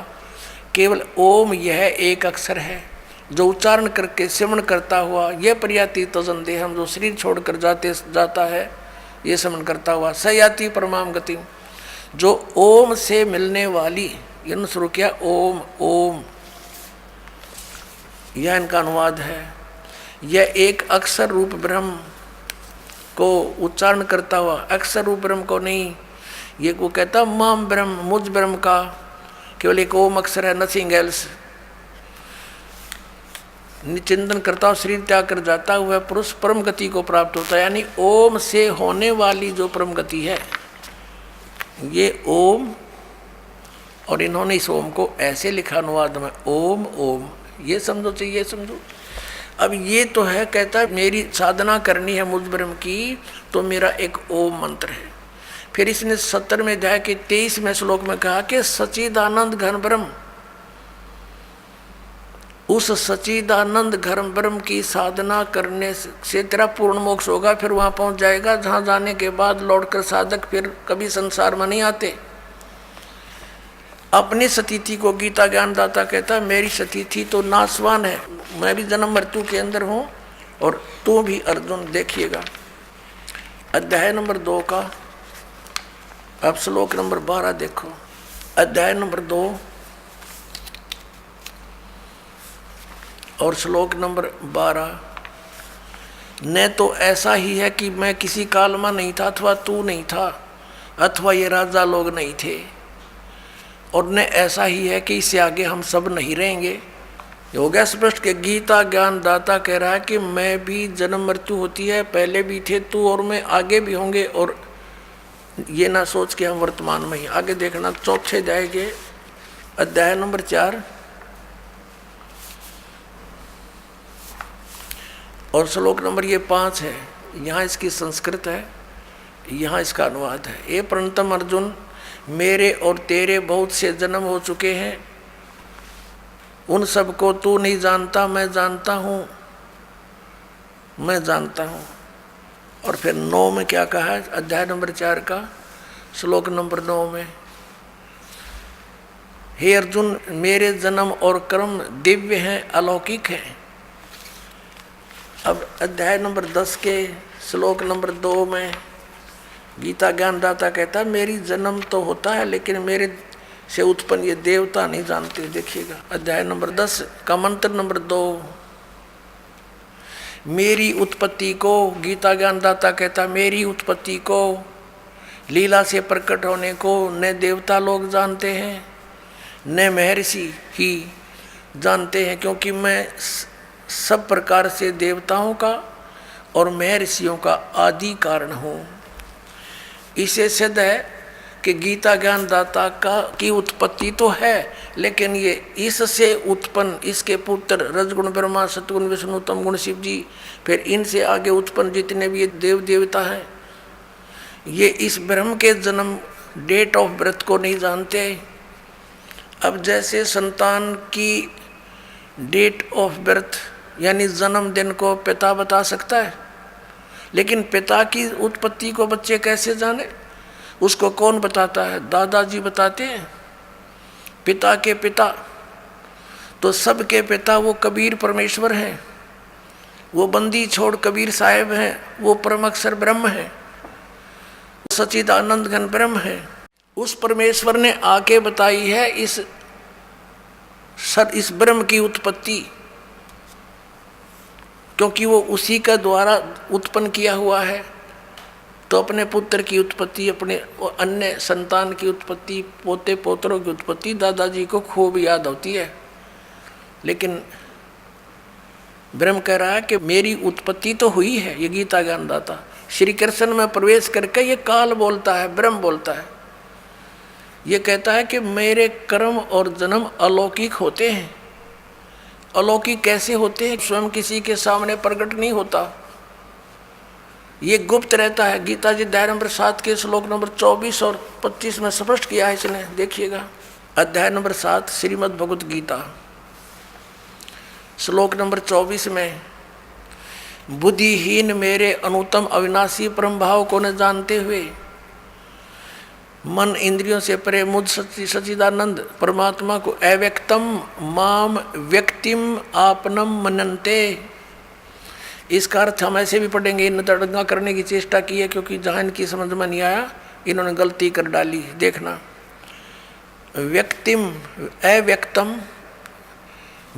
केवल ओम यह एक अक्षर है जो उच्चारण करके श्रवण करता हुआ, यह प्रयाति तजंदेहम जो शरीर छोड़कर जाता है, ये श्रवण करता हुआ, स याति परमाम गतिम जो ओम से मिलने वाली, इन्होंने शुरू किया ओम ओम, यह इनका अनुवाद है। यह एक अक्षर रूप ब्रह्म को उच्चारण करता हुआ, अक्षर रूप ब्रह्म को नहीं। ये को कहता माम ब्रह्म, मुझ ब्रह्म का केवल एक ओम अक्षर है, नथिंग एल्स। चिंतन करता हुआ शरीर त्याग कर जाता हुआ पुरुष परम गति को प्राप्त होता है। यानी ओम से होने वाली जो परम गति है, ये ओम। और इन्होंने इस ओम को ऐसे लिखा अनुवाद में, ओम ओम, ये समझो चाहिए, समझो। अब ये तो है, कहता है मेरी साधना करनी है मुझ ब्रह्म की, तो मेरा एक ओम मंत्र है। फिर इसने 70वें अध्याय के 23वें श्लोक में कहा कि सच्चिदानंद घन ब्रह्म, उस सच्चिदानंद घन ब्रह्म की साधना करने से तेरा पूर्ण मोक्ष होगा। फिर वहां पहुंच जाएगा जहां जाने के बाद लौटकर साधक फिर कभी संसार में नहीं आते। अपनी स्थिति को गीता ज्ञानदाता कहता है मेरी स्थिति तो नाशवान है, मैं भी जन्म मृत्यु के अंदर हूँ और तू भी अर्जुन। देखिएगा अध्याय नंबर 2 का, अब श्लोक नंबर 12 देखो। अध्याय नंबर 2 और श्लोक नंबर 12। न तो ऐसा ही है कि मैं किसी काल में नहीं था, अथवा तू नहीं था, अथवा ये राजा लोग नहीं थे, और न ऐसा ही है कि इससे आगे हम सब नहीं रहेंगे। ये हो गया स्पष्ट कि गीता ज्ञान दाता कह रहा है कि मैं भी जन्म मृत्यु होती है, पहले भी थे तू और मैं, आगे भी होंगे। और ये ना सोच के हम वर्तमान में ही, आगे देखना चौथे जाएंगे अध्याय नंबर 4 और श्लोक नंबर ये 5 है। यहाँ इसकी संस्कृत है, यहाँ इसका अनुवाद है। ये प्रणतम अर्जुन, मेरे और तेरे बहुत से जन्म हो चुके हैं, उन सबको तू नहीं जानता, मैं जानता हूँ, मैं जानता हूँ। और फिर 9 में क्या कहा है? अध्याय नंबर 4 का श्लोक नंबर 9 में, हे अर्जुन मेरे जन्म और कर्म दिव्य हैं, अलौकिक हैं। अब अध्याय नंबर 10 के श्लोक नंबर 2 में गीता ज्ञानदाता कहता है मेरी जन्म तो होता है लेकिन मेरे से उत्पन्न ये देवता नहीं जानते। देखिएगा अध्याय नंबर 10 का मंत्र नंबर 2, मेरी उत्पत्ति को, गीता ज्ञानदाता कहता मेरी उत्पत्ति को, लीला से प्रकट होने को न देवता लोग जानते हैं न महर्षि ही जानते हैं, क्योंकि मैं सब प्रकार से देवताओं का और महर्षियों का आदि कारण हूँ। इसे सिद्ध है कि गीता ज्ञानदाता की उत्पत्ति तो है, लेकिन ये इससे उत्पन्न, इसके पुत्र रजगुण ब्रह्मा, सतगुण विष्णु, तमगुण शिव जी, फिर इनसे आगे उत्पन्न जितने भी ये देव देवता हैं, ये इस ब्रह्म के जन्म डेट ऑफ बर्थ को नहीं जानते। अब जैसे संतान की डेट ऑफ बर्थ यानी जन्मदिन को पिता बता सकता है, लेकिन पिता की उत्पत्ति को बच्चे कैसे जाने? उसको कौन बताता है? दादाजी बताते हैं। पिता के पिता तो सबके पिता वो कबीर परमेश्वर हैं, वो बंदी छोड़ कबीर साहेब हैं, वो परम अक्षर ब्रह्म है, सच्चिदानंद घन ब्रह्म है। उस परमेश्वर ने आके बताई है इस ब्रह्म की उत्पत्ति, क्योंकि वो उसी का द्वारा उत्पन्न किया हुआ है। तो अपने पुत्र की उत्पत्ति, अपने अन्य संतान की उत्पत्ति, पोते पोतरों की उत्पत्ति दादाजी को खूब याद होती है। लेकिन ब्रह्म कह रहा है कि मेरी उत्पत्ति तो हुई है। ये गीता ज्ञानदाता श्री कृष्ण में प्रवेश करके ये काल बोलता है, ब्रह्म बोलता है। ये कहता है कि मेरे कर्म और जन्म अलौकिक होते हैं। अलौकिक कैसे होते हैं? स्वयं किसी के सामने प्रकट नहीं होता, ये गुप्त रहता है। गीता जी अध्याय नंबर 7 के श्लोक नंबर 24 और 25 में स्पष्ट किया है इसने, देखिएगा। अध्याय नंबर 7 श्रीमद् भगवत गीता श्लोक नंबर 24 में, बुद्धिहीन मेरे अनुत्तम अविनाशी परम भाव को न जानते हुए मन इंद्रियों से परे मुझ सच्चिदानंद परमात्मा को अव्यक्तम माम व्यक्तिम आपनम मनन्ते। इसका अर्थ हम ऐसे भी पढ़ेंगे। इन तड़ंगा करने की चेष्टा की है, क्योंकि जहाँ इनकी समझ में नहीं आया इन्होंने गलती कर डाली। देखना, व्यक्तिम अव्यक्तम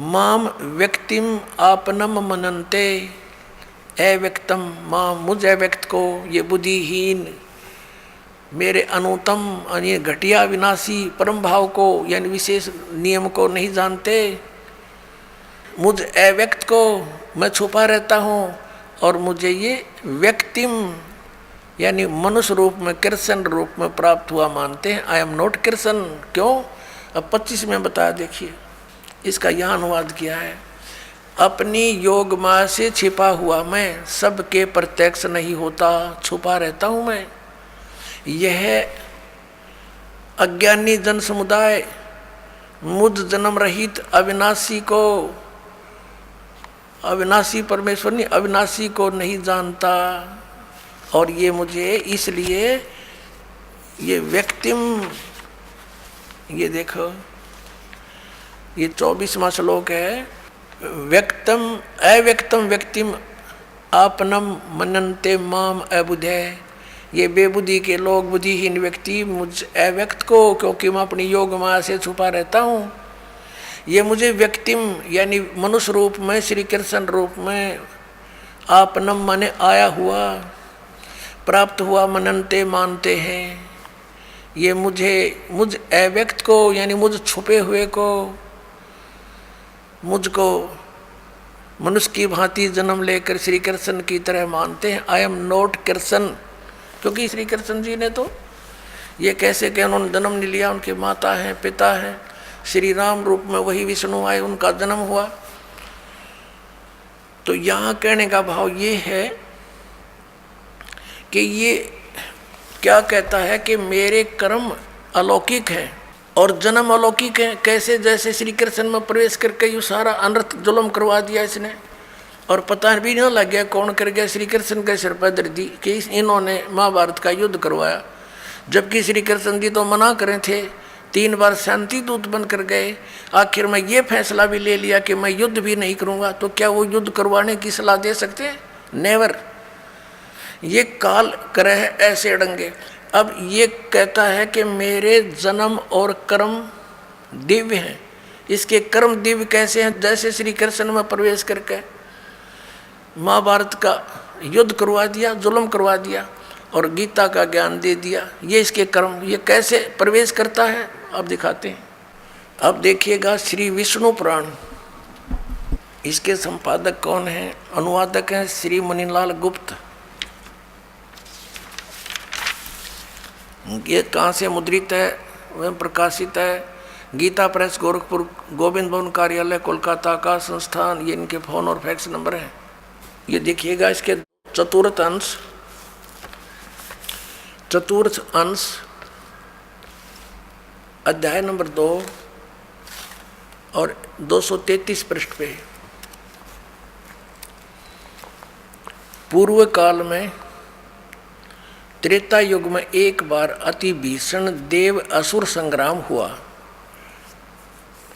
माम व्यक्तिम आपनम मनन्ते। अव्यक्तम माम, मुझ अव्यक्त को, ये बुद्धिहीन मेरे अनुतम यानी घटिया विनाशी परम भाव को यानी विशेष नियम को नहीं जानते। मुझ अव्यक्त को मैं छुपा रहता हूँ और मुझे ये व्यक्तिम यानी मनुष्य रूप में, कृष्ण रूप में प्राप्त हुआ मानते हैं। I am not Krishna. क्यों? अब 25 में बताया, देखिए इसका यहाँ अनुवाद किया है। अपनी योग माया से छिपा हुआ मैं सबके प्रत्यक्ष नहीं होता, छुपा रहता हूँ मैं। यह अज्ञानी जन समुदाय मुझ जन्म रहित अविनाशी को, अविनाशी परमेश्वर नहीं, अविनाशी को नहीं जानता। और ये मुझे इसलिए ये व्यक्तिम, ये देखो ये 24वां श्लोक है। व्यक्तम अव्यक्तम व्यक्तिम आपनम मनन्ते माम अबुधे। ये बेबुद्धि के लोग, बुद्धिहीन व्यक्ति मुझ अव्यक्त को, क्योंकि मैं अपनी योग माया से छुपा रहता हूँ, ये मुझे व्यक्तिम यानी मनुष्य रूप में, श्री कृष्ण रूप में, आपनम माने आया हुआ, प्राप्त हुआ, मनन्ते मानते हैं। ये मुझ अव्यक्त को यानी मुझ छुपे हुए को, मुझको मनुष्य की भांति जन्म लेकर श्री कृष्ण की तरह मानते हैं। आई एम नॉट कृष्ण, क्योंकि श्री कृष्ण जी ने तो ये कैसे कि उन्होंने जन्म नहीं लिया, उनके माता हैं, पिता हैं, श्री राम रूप में वही विष्णु आए, उनका जन्म हुआ। तो यहाँ कहने का भाव ये है कि ये क्या कहता है कि मेरे कर्म अलौकिक हैं और जन्म अलौकिक है। कैसे? जैसे श्री कृष्ण में प्रवेश करके यू सारा अनर्थ जुल्म करवा दिया इसने, और पता भी नहीं लग गया कौन कर गया। श्री कृष्ण के सिर पर दर्दी कि इन्होंने महाभारत का युद्ध करवाया, जबकि श्री कृष्ण जी तो मना करे थे, 3 बार शांति दूत बन कर गए। आखिर में ये फैसला भी ले लिया कि मैं युद्ध भी नहीं करूँगा। तो क्या वो युद्ध करवाने की सलाह दे सकते हैं? नेवर। ये काल करे है ऐसे अड़ंगे। अब ये कहता है कि मेरे जन्म और कर्म दिव्य हैं। इसके कर्म दिव्य कैसे हैं? जैसे श्री कृष्ण में प्रवेश करके महाभारत का युद्ध करवा दिया, जुल्म करवा दिया और गीता का ज्ञान दे दिया। ये इसके कर्म, ये कैसे प्रवेश करता है अब दिखाते हैं। अब देखिएगा श्री विष्णु पुराण, इसके संपादक कौन हैं? अनुवादक हैं श्री मणिलाल गुप्त। ये कहाँ से मुद्रित है, वह प्रकाशित है गीता प्रेस, गोरखपुर, गोविंद भवन कार्यालय, कोलकाता का संस्थान। ये इनके फोन और फैक्स नंबर हैं। ये देखिएगा इसके चतुर्थ अंश अध्याय नंबर 2 और 233 पृष्ठ पे। पूर्व काल में त्रेता युग में एक बार अति भीषण देव असुर संग्राम हुआ।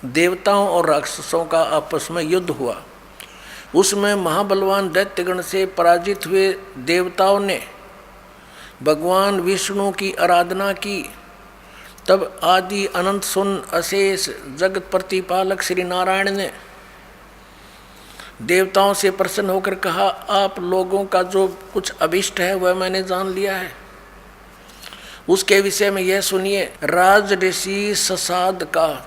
देवताओं और राक्षसों का आपस में युद्ध हुआ। उसमें महाबलवान दैत्यगण से पराजित हुए देवताओं ने भगवान विष्णु की आराधना की। तब आदि अनंत सुन अशेष जगत प्रतिपालक श्री नारायण ने देवताओं से प्रसन्न होकर कहा, आप लोगों का जो कुछ अभिष्ट है वह मैंने जान लिया है। उसके विषय में यह सुनिए। राज ऋषि ससाद का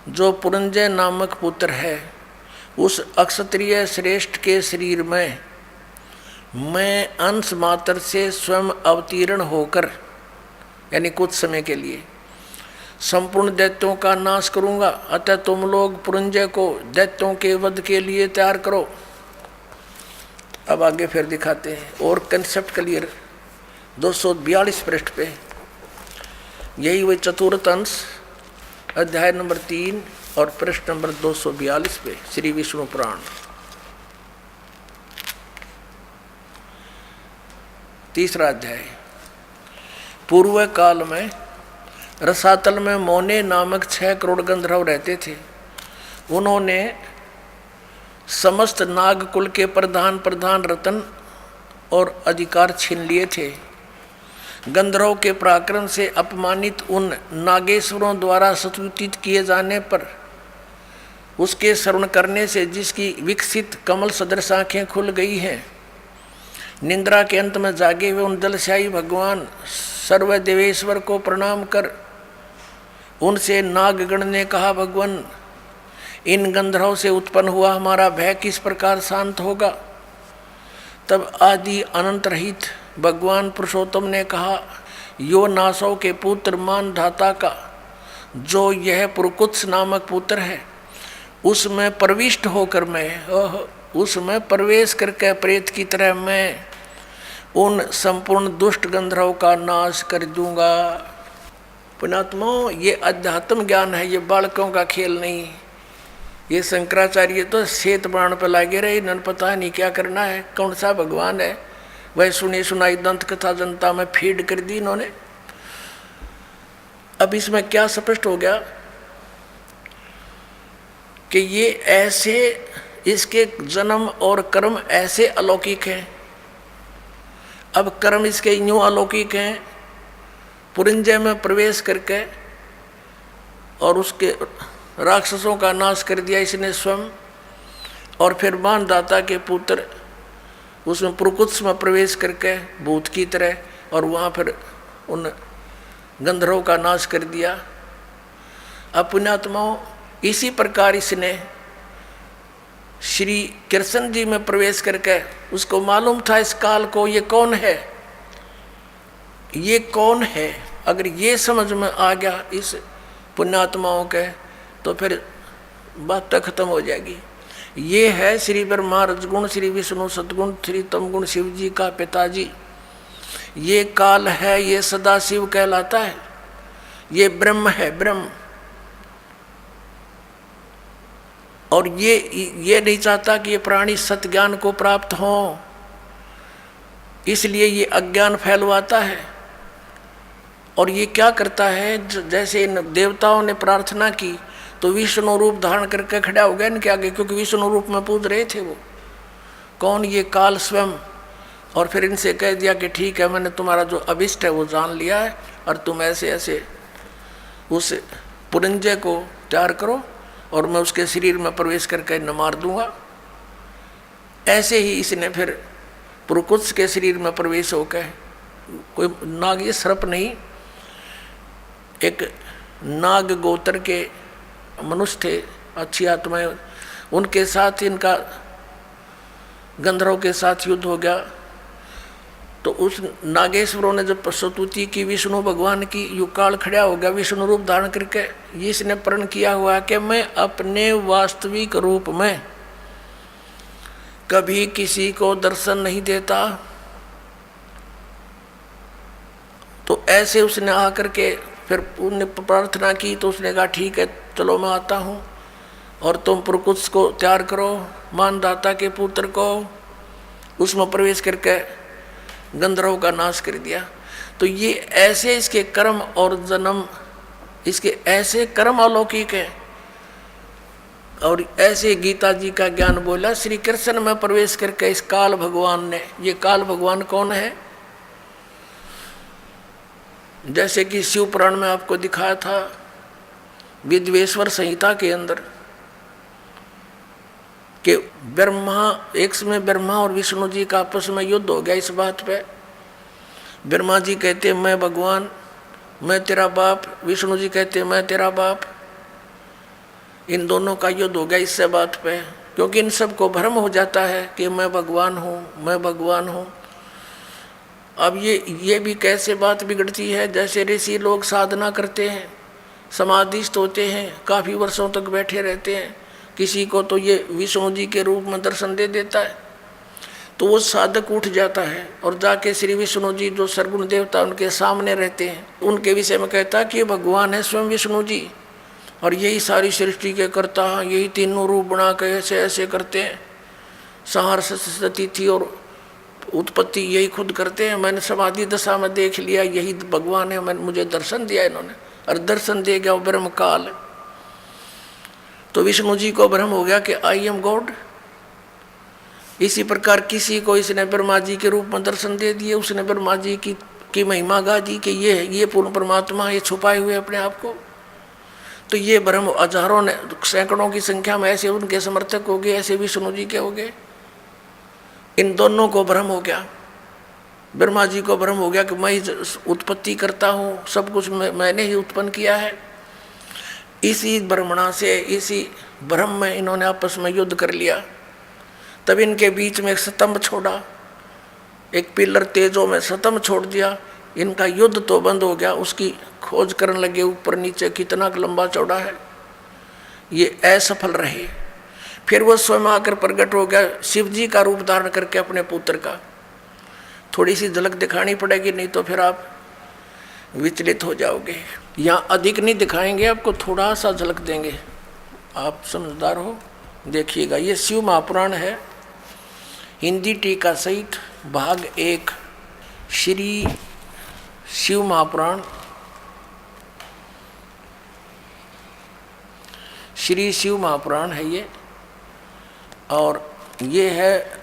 जो पुरंजय नामक पुत्र है, उस अक्षत्रिय श्रेष्ठ के शरीर में मैं अंश मात्र से स्वयं अवतीर्ण होकर, यानी कुछ समय के लिए, संपूर्ण दैत्यों का नाश करूंगा। अतः तुम लोग पुरंजय को दैत्यों के वध के लिए तैयार करो। अब आगे फिर दिखाते हैं और कंसेप्ट क्लियर। 242 पृष्ठ पे यही वही चतुर्थ अंश अध्याय नंबर 3 और पृष्ठ नंबर 242 पे श्री विष्णु पुराण। तीसरा अध्याय। पूर्व काल में रसातल में मोने नामक 6 करोड़ गंधर्व रहते थे। उन्होंने समस्त नागकुल के प्रधान रतन और अधिकार छीन लिए थे। गंधर्व के पराक्रम से अपमानित उन नागेश्वरों द्वारा स्तुतित किए जाने पर उसके श्रवण करने से जिसकी विकसित कमल सदृश आँखें खुल गई हैं, निंद्रा के अंत में जागे हुए उन जलशाही भगवान सर्वदेवेश्वर को प्रणाम कर उनसे नागगण ने कहा, भगवान इन गंधर्व से उत्पन्न हुआ हमारा भय किस प्रकार शांत होगा। तब आदि अनंत रहित भगवान पुरुषोत्तम ने कहा, यो नासों के पुत्र मान धाता का जो यह पुरकुत्स नामक पुत्र है, उसमें प्रविष्ट होकर मैं, उसमें प्रवेश करके प्रेत की तरह मैं उन संपूर्ण दुष्ट गंधर्व का नाश कर दूंगा। पुण्यात्माओं, ये अध्यात्म ज्ञान है, ये बालकों का खेल नहीं। ये शंकराचार्य तो श्वेत पुराण पर लागे रहे, इन्होंने पता नहीं क्या करना है, कौन सा भगवान है। वह सुनी सुनाई दंत कथा जनता में फीड कर दी इन्होंने। अब इसमें क्या स्पष्ट हो गया कि ये ऐसे, इसके जन्म और कर्म ऐसे अलौकिक हैं। अब कर्म इसके यूं अलौकिक हैं, पुरंजय में प्रवेश करके और उसके राक्षसों का नाश कर दिया इसने स्वयं। और फिर मानदाता के पुत्र उसमें पुरकुत्स में प्रवेश करके भूत की तरह और वहाँ फिर उन गंधर्वों का नाश कर दिया। अब पुण्यात्माओं, इसी प्रकार इसने श्री कृष्ण जी में प्रवेश करके उसको मालूम था इस काल को, ये कौन है, ये कौन है। अगर ये समझ में आ गया इस पुण्यात्माओं के, तो फिर बात तो खत्म हो जाएगी। ये है श्री ब्रह्मा रजगुण, श्री विष्णु सद्गुण, श्री तमगुण शिव जी का पिताजी। ये काल है, ये सदा शिव कहलाता है, ये ब्रह्म है, ब्रह्म। और ये नहीं चाहता कि ये प्राणी सत्य ज्ञान को प्राप्त हों, इसलिए ये अज्ञान फैलवाता है। और ये क्या करता है, जैसे इन देवताओं ने प्रार्थना की तो विष्णु रूप धारण करके खड़ा हो गया इनके आगे, क्योंकि विष्णु रूप में पूज रहे थे वो कौन, ये काल स्वयं। और फिर इनसे कह दिया कि ठीक है, मैंने तुम्हारा जो अभिष्ट है वो जान लिया है और तुम ऐसे ऐसे उस पुरंजय को तैयार करो और मैं उसके शरीर में प्रवेश करके न मार दूंगा। ऐसे ही इसने फिर पुरुकुत्स के शरीर में प्रवेश होकर, कोई नाग, ये सर्प नहीं, एक नाग गोत्र के मनुष्य थे, अच्छी आत्माएं, उनके साथ इनका गंधर्व के साथ युद्ध हो गया। तो उस नागेश्वरों ने जब स्तुति की विष्णु भगवान की, युकाल खड़ा हो गया विष्णु रूप धारण करके। इसने प्रण किया हुआ है कि मैं अपने वास्तविक रूप में कभी किसी को दर्शन नहीं देता। तो ऐसे उसने आकर के फिर उन्होंने प्रार्थना की, तो उसने कहा ठीक है चलो मैं आता हूँ, और तुम पुरुकुत्स को तैयार करो, मानदाता के पुत्र को। उसमें प्रवेश करके गंधर्व का नाश कर दिया। तो ये ऐसे इसके कर्म और जन्म, इसके ऐसे कर्म अलौकिक है। और ऐसे गीता जी का ज्ञान बोला श्री कृष्ण में प्रवेश करके इस काल भगवान ने। ये काल भगवान कौन है? जैसे कि शिव पुराण में आपको दिखाया था, विद्वेश्वर संहिता के अंदर, कि ब्रह्मा, एक समय ब्रह्मा और विष्णु जी का आपस में युद्ध हो गया इस बात पे। ब्रह्मा जी कहते मैं भगवान, मैं तेरा बाप, विष्णु जी कहते मैं तेरा बाप। इन दोनों का युद्ध हो गया इससे बात पे, क्योंकि इन सबको भ्रम हो जाता है कि मैं भगवान हूँ, मैं भगवान हूँ। अब ये भी कैसे बात बिगड़ती है, जैसे ऋषि लोग साधना करते हैं, समाधिस्थ होते हैं, काफ़ी वर्षों तक बैठे रहते हैं, किसी को तो ये विष्णु जी के रूप में दर्शन दे देता है, तो वो साधक उठ जाता है और जाके श्री विष्णु जी जो सरगुण देवता उनके सामने रहते हैं, उनके विषय में कहता है कि भगवान है स्वयं विष्णु जी, और यही सारी सृष्टि के करता है, यही तीनों रूप बना के ऐसे ऐसे करते हैं, संहार स्थिति और उत्पत्ति यही खुद करते हैं। मैंने समाधि दशा में देख लिया, यही भगवान है, मैंने मुझे दर्शन दिया इन्होंने, और दर्शन दे गया वो ब्रह्म काल। तो विष्णु जी को भ्रम हो गया कि आई एम गॉड। इसी प्रकार किसी को इसने ब्रह्मा जी के रूप में दर्शन दे दिए, उसने ब्रह्मा जी की महिमा गा दी कि ये पूर्ण परमात्मा, ये छुपाए हुए अपने आप को। तो ये भ्रम हजारों ने, सैकड़ों की संख्या में ऐसे उनके समर्थक हो गए, ऐसे विष्णु जी के हो गए। इन दोनों को भ्रम हो गया, ब्रह्मा जी को भ्रम हो गया कि मैं उत्पत्ति करता हूँ, सब कुछ मैंने ही उत्पन्न किया है। इसी भ्रमणा से, इसी भ्रम में इन्होंने आपस में युद्ध कर लिया। तब इनके बीच में एक स्तंभ छोड़ा, एक पिलर तेजों में स्तंभ छोड़ दिया। इनका युद्ध तो बंद हो गया, उसकी खोज करने लगे ऊपर नीचे कितना लंबा चौड़ा है, ये असफल रहे। फिर वो स्वयं आकर प्रकट हो गया शिव जी का रूप धारण करके अपने पुत्र का। थोड़ी सी झलक दिखानी पड़ेगी, नहीं तो फिर आप विचलित हो जाओगे। यहाँ अधिक नहीं दिखाएंगे, आपको थोड़ा सा झलक देंगे, आप समझदार हो, देखिएगा। ये शिव महापुराण है, हिंदी टीका सहित भाग 1, श्री शिव महापुराण, श्री शिव महापुराण है ये। और ये है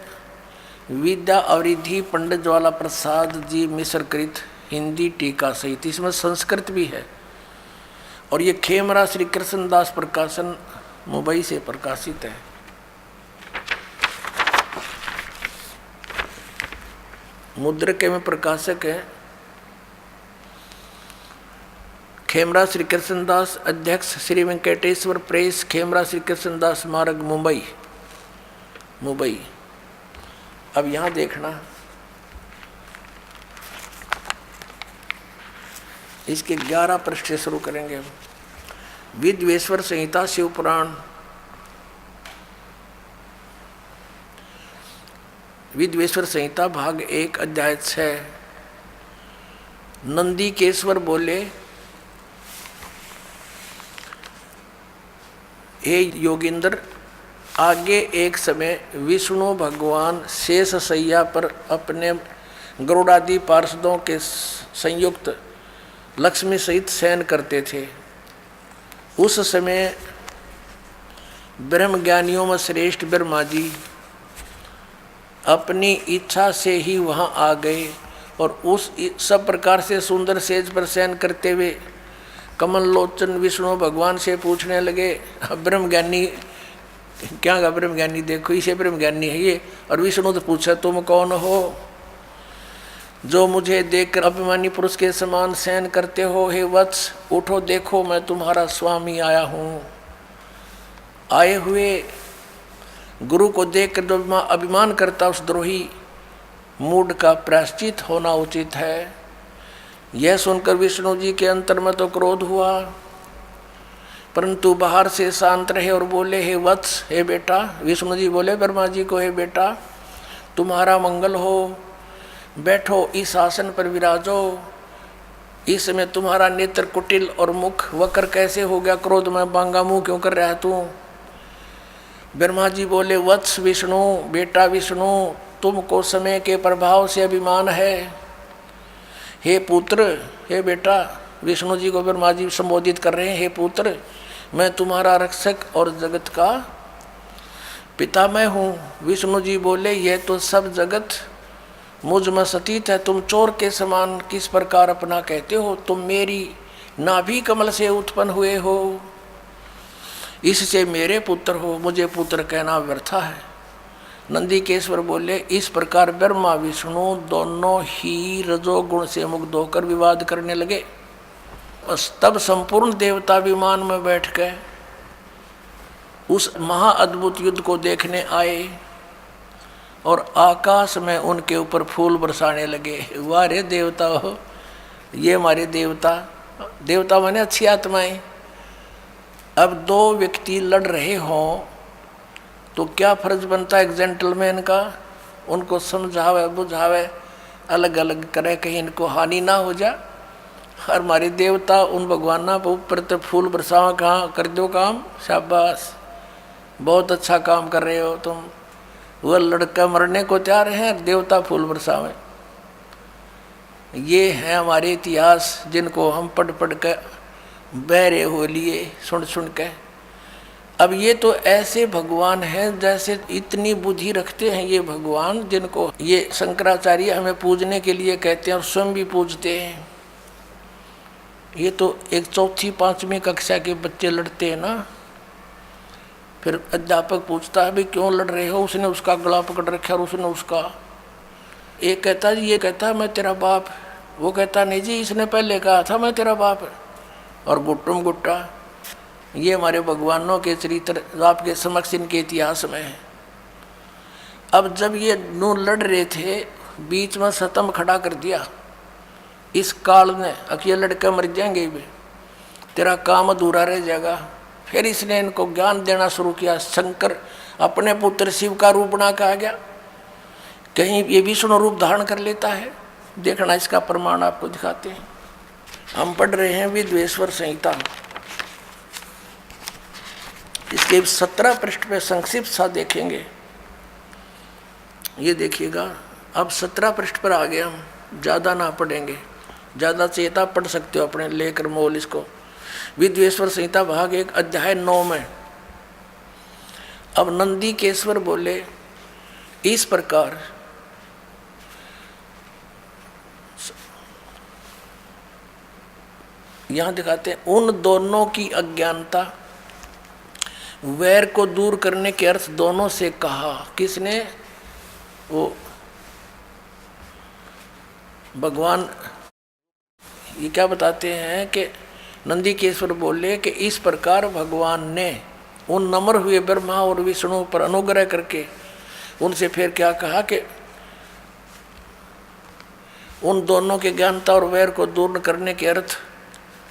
विद्या अवरिधि पंडित ज्वाला प्रसाद जी मिश्र कृत हिंदी टीका सहित, इसमें संस्कृत भी है। और ये खेमरा श्री कृष्णदास प्रकाशन मुंबई से प्रकाशित है। मुद्रक में प्रकाशक है खेमरा श्री कृष्णदास, अध्यक्ष श्री वेंकटेश्वर प्रेस, खेमरा श्री कृष्णदास स्मारक, मुंबई। अब यहाँ देखना, इसके 11 पृष्ठ से शुरू करेंगे। विद्वेश्वर संहिता शिव पुराण, विद्वेश्वर संहिता भाग 1 अध्याय 6। नंदीकेश्वर बोले, हे योगिंद्र, आगे एक समय विष्णु भगवान शेष शैया पर अपने गरुड़ादि पार्षदों के संयुक्त लक्ष्मी सहित शयन करते थे। उस समय ब्रह्म ज्ञानियों में श्रेष्ठ ब्रह्मा जी अपनी इच्छा से ही वहाँ आ गए और उस सब प्रकार से सुंदर सेज पर शयन करते हुए कमल लोचन विष्णु भगवान से पूछने लगे। ब्रह्म ज्ञानी क्या का ब्रह्म ज्ञानी, देखो इसे ब्रह्म ज्ञानी है ये। और विष्णु तो पूछा तुम कौन हो जो मुझे देखकर अभिमानी पुरुष के समान सहन करते हो? हे वत्स उठो, देखो मैं तुम्हारा स्वामी आया हूँ। आए हुए गुरु को देखकर जो अभिमान करता उस द्रोही मूड का प्रायश्चित होना उचित है। यह सुनकर विष्णु जी के अंतर में तो क्रोध हुआ, परंतु बाहर से शांत रहे और बोले हे वत्स, हे बेटा। विष्णु जी बोले ब्रह्मा जी को, हे बेटा तुम्हारा मंगल हो, बैठो इस आसन पर विराजो। इस समय तुम्हारा नेत्र कुटिल और मुख वक्र कैसे हो गया? क्रोध में बांगा मुंह क्यों कर रहा है तू? ब्रह्मा जी बोले वत्स विष्णु, बेटा विष्णु, तुमको समय के प्रभाव से अभिमान है। हे पुत्र, हे बेटा, विष्णु जी को ब्रह्मा जी संबोधित कर रहे हैं, हे पुत्र मैं तुम्हारा रक्षक और जगत का पिता मैं हूँ। विष्णु जी बोले यह तो सब जगत मुझ में सतीत है, तुम चोर के समान किस प्रकार अपना कहते हो? तुम मेरी नाभि कमल से उत्पन्न हुए हो, इससे मेरे पुत्र हो, मुझे पुत्र कहना व्यर्था है। नंदीकेश्वर बोले इस प्रकार ब्रह्मा विष्णु दोनों ही रजोगुण से मुग्ध होकर विवाद करने लगे। तब संपूर्ण देवता विमान में बैठ गए उस महाअद्भुत युद्ध को देखने आए और आकाश में उनके ऊपर फूल बरसाने लगे। वाह रे देवता हो, ये हमारे देवता, देवता माने अच्छी आत्माएं। अब दो व्यक्ति लड़ रहे हों तो क्या फर्ज बनता है एक जेंटलमैन का? उनको समझावे बुझावे, अलग अलग करे, कहीं इनको हानि ना हो जाए। और हमारे देवता उन भगवाना पर ऊपर तो फूल बरसावा, कहाँ कर दो काम, शाबाश बहुत अच्छा काम कर रहे हो तुम। वह लड़का मरने को तैयार है, देवता फूल बरसावे। ये है हमारे इतिहास जिनको हम पढ़ पढ़ कर बहरे हो लिए, सुन सुन के। अब ये तो ऐसे भगवान हैं जैसे इतनी बुद्धि रखते हैं ये भगवान, जिनको ये शंकराचार्य हमें पूजने के लिए कहते हैं और स्वयं भी पूजते हैं। ये तो एक चौथी पांचवी कक्षा के बच्चे लड़ते हैं ना, फिर अध्यापक पूछता है भाई क्यों लड़ रहे हो? उसने उसका गला पकड़ रखा और उसने उसका, एक कहता जी, ये कहता मैं तेरा बाप, वो कहता नहीं जी इसने पहले कहा था मैं तेरा बाप, और गुट्टुम गुट्टा। ये हमारे भगवानों के चरित्र आपके समक्ष इनके इतिहास में है। अब जब ये नू लड़ रहे थे, बीच में सतम खड़ा कर दिया इस काल ने, अकेले लड़के मर जाएंगे भी, तेरा काम अधूरा रह जाएगा। फिर इसने इनको ज्ञान देना शुरू किया। शंकर अपने पुत्र शिव का रूप बना के आ गया, कहीं ये विष्णु रूप धारण कर लेता है। देखना इसका प्रमाण आपको दिखाते हैं। हम पढ़ रहे हैं विद्वेश्वर संहिता, इसके 17 पृष्ठ पे संक्षिप्त सा देखेंगे। ये देखिएगा, अब 17 पृष्ठ पर आ गए हम, ज़्यादा ना पढ़ेंगे, ज़्यादा चेता पढ़ सकते हो अपने लेकर मोल इसको। विद्वेश्वर संहिता भाग 1 अध्याय 9 में अब नंदीकेश्वर बोले इस प्रकार यहां दिखाते हैं उन दोनों की अज्ञानता, वैर को दूर करने के अर्थ दोनों से कहा। किसने? वो भगवान। ये क्या बताते हैं कि नंदीकेश्वर बोले कि इस प्रकार भगवान ने उन नम्र हुए ब्रह्मा और विष्णु पर अनुग्रह करके उनसे फिर क्या कहा कि उन दोनों के ज्ञानता और वैर को दूर करने के अर्थ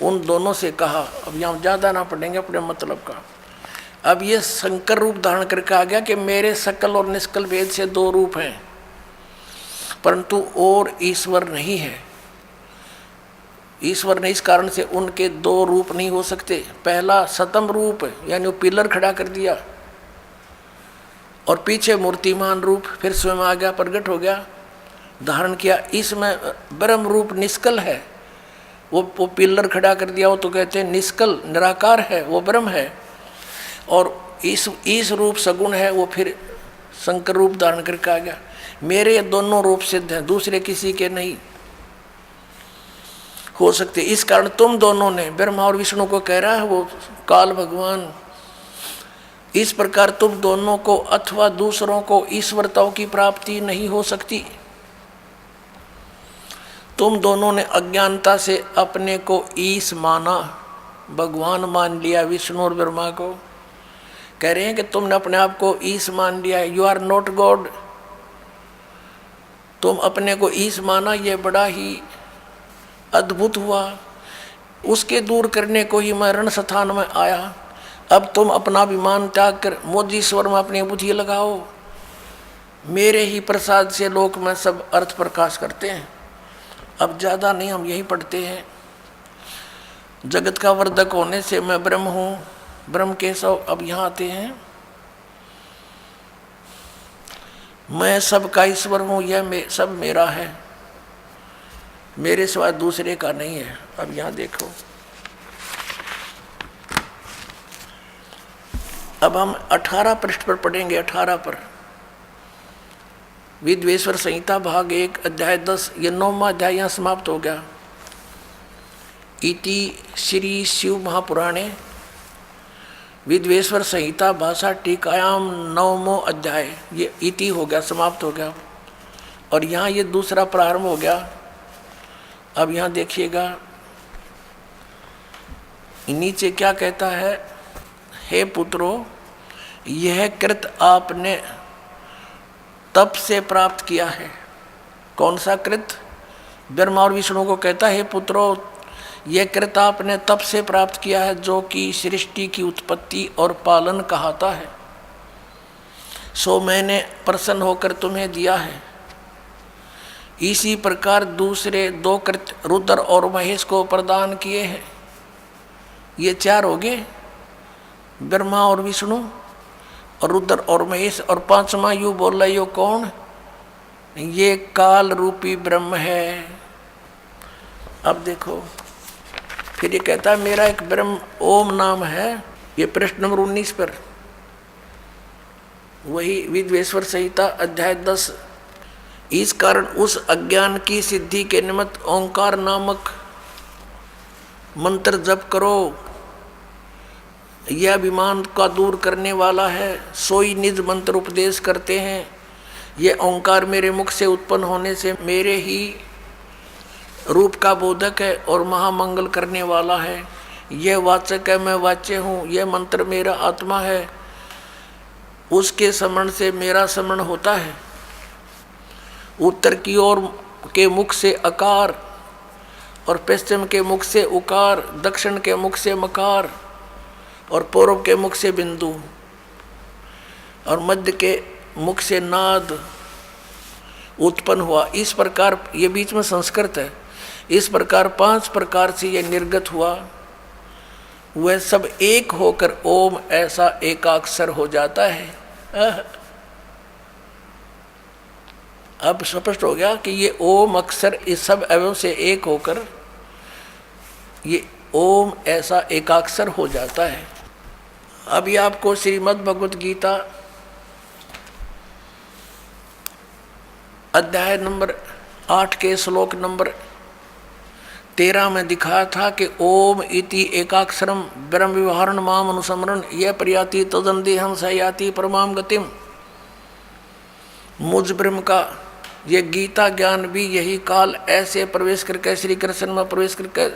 उन दोनों से कहा। अब यहाँ ज़्यादा ना पढ़ेंगे अपने मतलब का। अब ये शंकर रूप धारण करके आ गया कि मेरे सकल और निष्कल भेद से 2 रूप हैं, परंतु और ईश्वर नहीं है। ईश्वर ने इस कारण से उनके 2 रूप नहीं हो सकते। पहला सतम रूप यानी वो पिलर खड़ा कर दिया और पीछे मूर्तिमान रूप फिर स्वयं आ गया, प्रकट हो गया, धारण किया। इसमें ब्रह्म रूप निष्कल है, वो पिलर खड़ा कर दिया, वो तो कहते हैं निष्कल निराकार है, वो ब्रह्म है। और इस रूप सगुण है, वो फिर शंकर रूप धारण करके आ गया। मेरे दोनों रूप सिद्ध हैं, दूसरे किसी के नहीं हो सकते। इस कारण तुम दोनों ने, ब्रह्मा और विष्णु को कह रहा है वो काल भगवान, इस प्रकार तुम दोनों को अथवा दूसरों को ईश्वरताओं की प्राप्ति नहीं हो सकती। तुम दोनों ने अज्ञानता से अपने को ईश माना, भगवान मान लिया, विष्णु और ब्रह्मा को। कह रहे हैं कि तुमने अपने आप को ईश मान लिया, यू आर नॉट गॉड। तुम अपने को ईश माना, ये बड़ा ही अद्भुत हुआ। उसके दूर करने को ही मैं रण स्थान में आया। अब तुम अपना अभिमान त्याग कर मोजीश्वर में अपनी बुद्धि लगाओ। मेरे ही प्रसाद से लोक में सब अर्थ प्रकाश करते हैं। अब ज़्यादा नहीं, हम यही पढ़ते हैं, जगत का वर्धक होने से मैं ब्रह्म हूँ, ब्रह्म केशव। अब यहाँ आते हैं, मैं सबका ईश्वर हूँ, यह सब मेरा है, मेरे सिवा दूसरे का नहीं है। अब यहाँ देखो, अब हम 18 पृष्ठ पर पढ़ेंगे। 18 पर विद्वेश्वर संहिता भाग 1 अध्याय 10, ये 9वां अध्याय यहाँ समाप्त हो गया। इति श्री शिव महापुराणे विद्वेश्वर संहिता भाषा टीकायाम 9वां अध्याय, ये इति हो गया, समाप्त हो गया। और यहाँ ये दूसरा प्रारंभ हो गया। अब यहाँ देखिएगा नीचे क्या कहता है, हे पुत्रों, यह कृत आपने तप से प्राप्त किया है। कौन सा कृत? ब्रह्मा और विष्णु को कहता है, हे पुत्रों, यह कृत आपने तप से प्राप्त किया है, जो कि सृष्टि की उत्पत्ति और पालन कहता है। सो मैंने प्रसन्न होकर तुम्हें दिया है। इसी प्रकार दूसरे 2 कृत रुद्र और महेश को प्रदान किए हैं। ये 4 हो गए, ब्रह्मा और विष्णु और रुद्र और महेश। और 5वां यू बोल रहा, यो कौन? ये काल रूपी ब्रह्म है। अब देखो, फिर ये कहता है मेरा एक ब्रह्म ओम नाम है। ये पृष्ठ नंबर 19 पर, वही विद्वेश्वर संहिता अध्याय 10। इस कारण उस अज्ञान की सिद्धि के निमित्त ओंकार नामक मंत्र जप करो। यह अभिमान का दूर करने वाला है। सोई निज मंत्र उपदेश करते हैं। यह ओंकार मेरे मुख से उत्पन्न होने से मेरे ही रूप का बोधक है और महामंगल करने वाला है। यह वाचक है, मैं वाच्य हूँ। यह मंत्र मेरा आत्मा है। उसके स्मरण से मेरा स्मरण होता है। उत्तर की ओर के मुख से अकार और पश्चिम के मुख से उकार, दक्षिण के मुख से मकार और पूर्व के मुख से बिंदु और मध्य के मुख से नाद उत्पन्न हुआ। इस प्रकार, ये बीच में संस्कृत है, इस प्रकार 5 प्रकार से यह निर्गत हुआ। वह सब एक होकर ओम ऐसा एकाक्षर हो जाता है। अब स्पष्ट हो गया कि ये ओम अक्षर इस सब अवयवों से एक होकर ये ओम ऐसा एकाक्षर हो जाता है। अभी आपको श्रीमद् भगवत गीता अध्याय नंबर 8 के श्लोक नंबर 13 में दिखाया था कि ओम इति एकाक्षरम ब्रह्म विवहारण माम अनुसमरण यह प्रयाति तदंदेहम सयाति परमाम गतिम। मुझ ब्रह्म का ये गीता ज्ञान भी यही काल ऐसे प्रवेश करके श्री कृष्ण में प्रवेश करके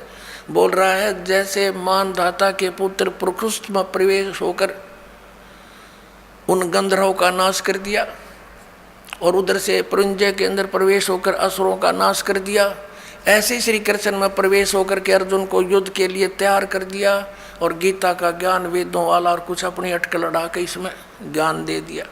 बोल रहा है, जैसे मानधाता के पुत्र प्रकृष्ट में प्रवेश होकर उन गंधर्वों का नाश कर दिया और उधर से पुरंजय के अंदर प्रवेश होकर असुरों का नाश कर दिया। ऐसे श्री कृष्ण में प्रवेश होकर के अर्जुन को युद्ध के लिए तैयार कर दिया और गीता का ज्ञान वेदों वाला और कुछ अपनी अटकल लड़ा के इसमें ज्ञान दे दिया।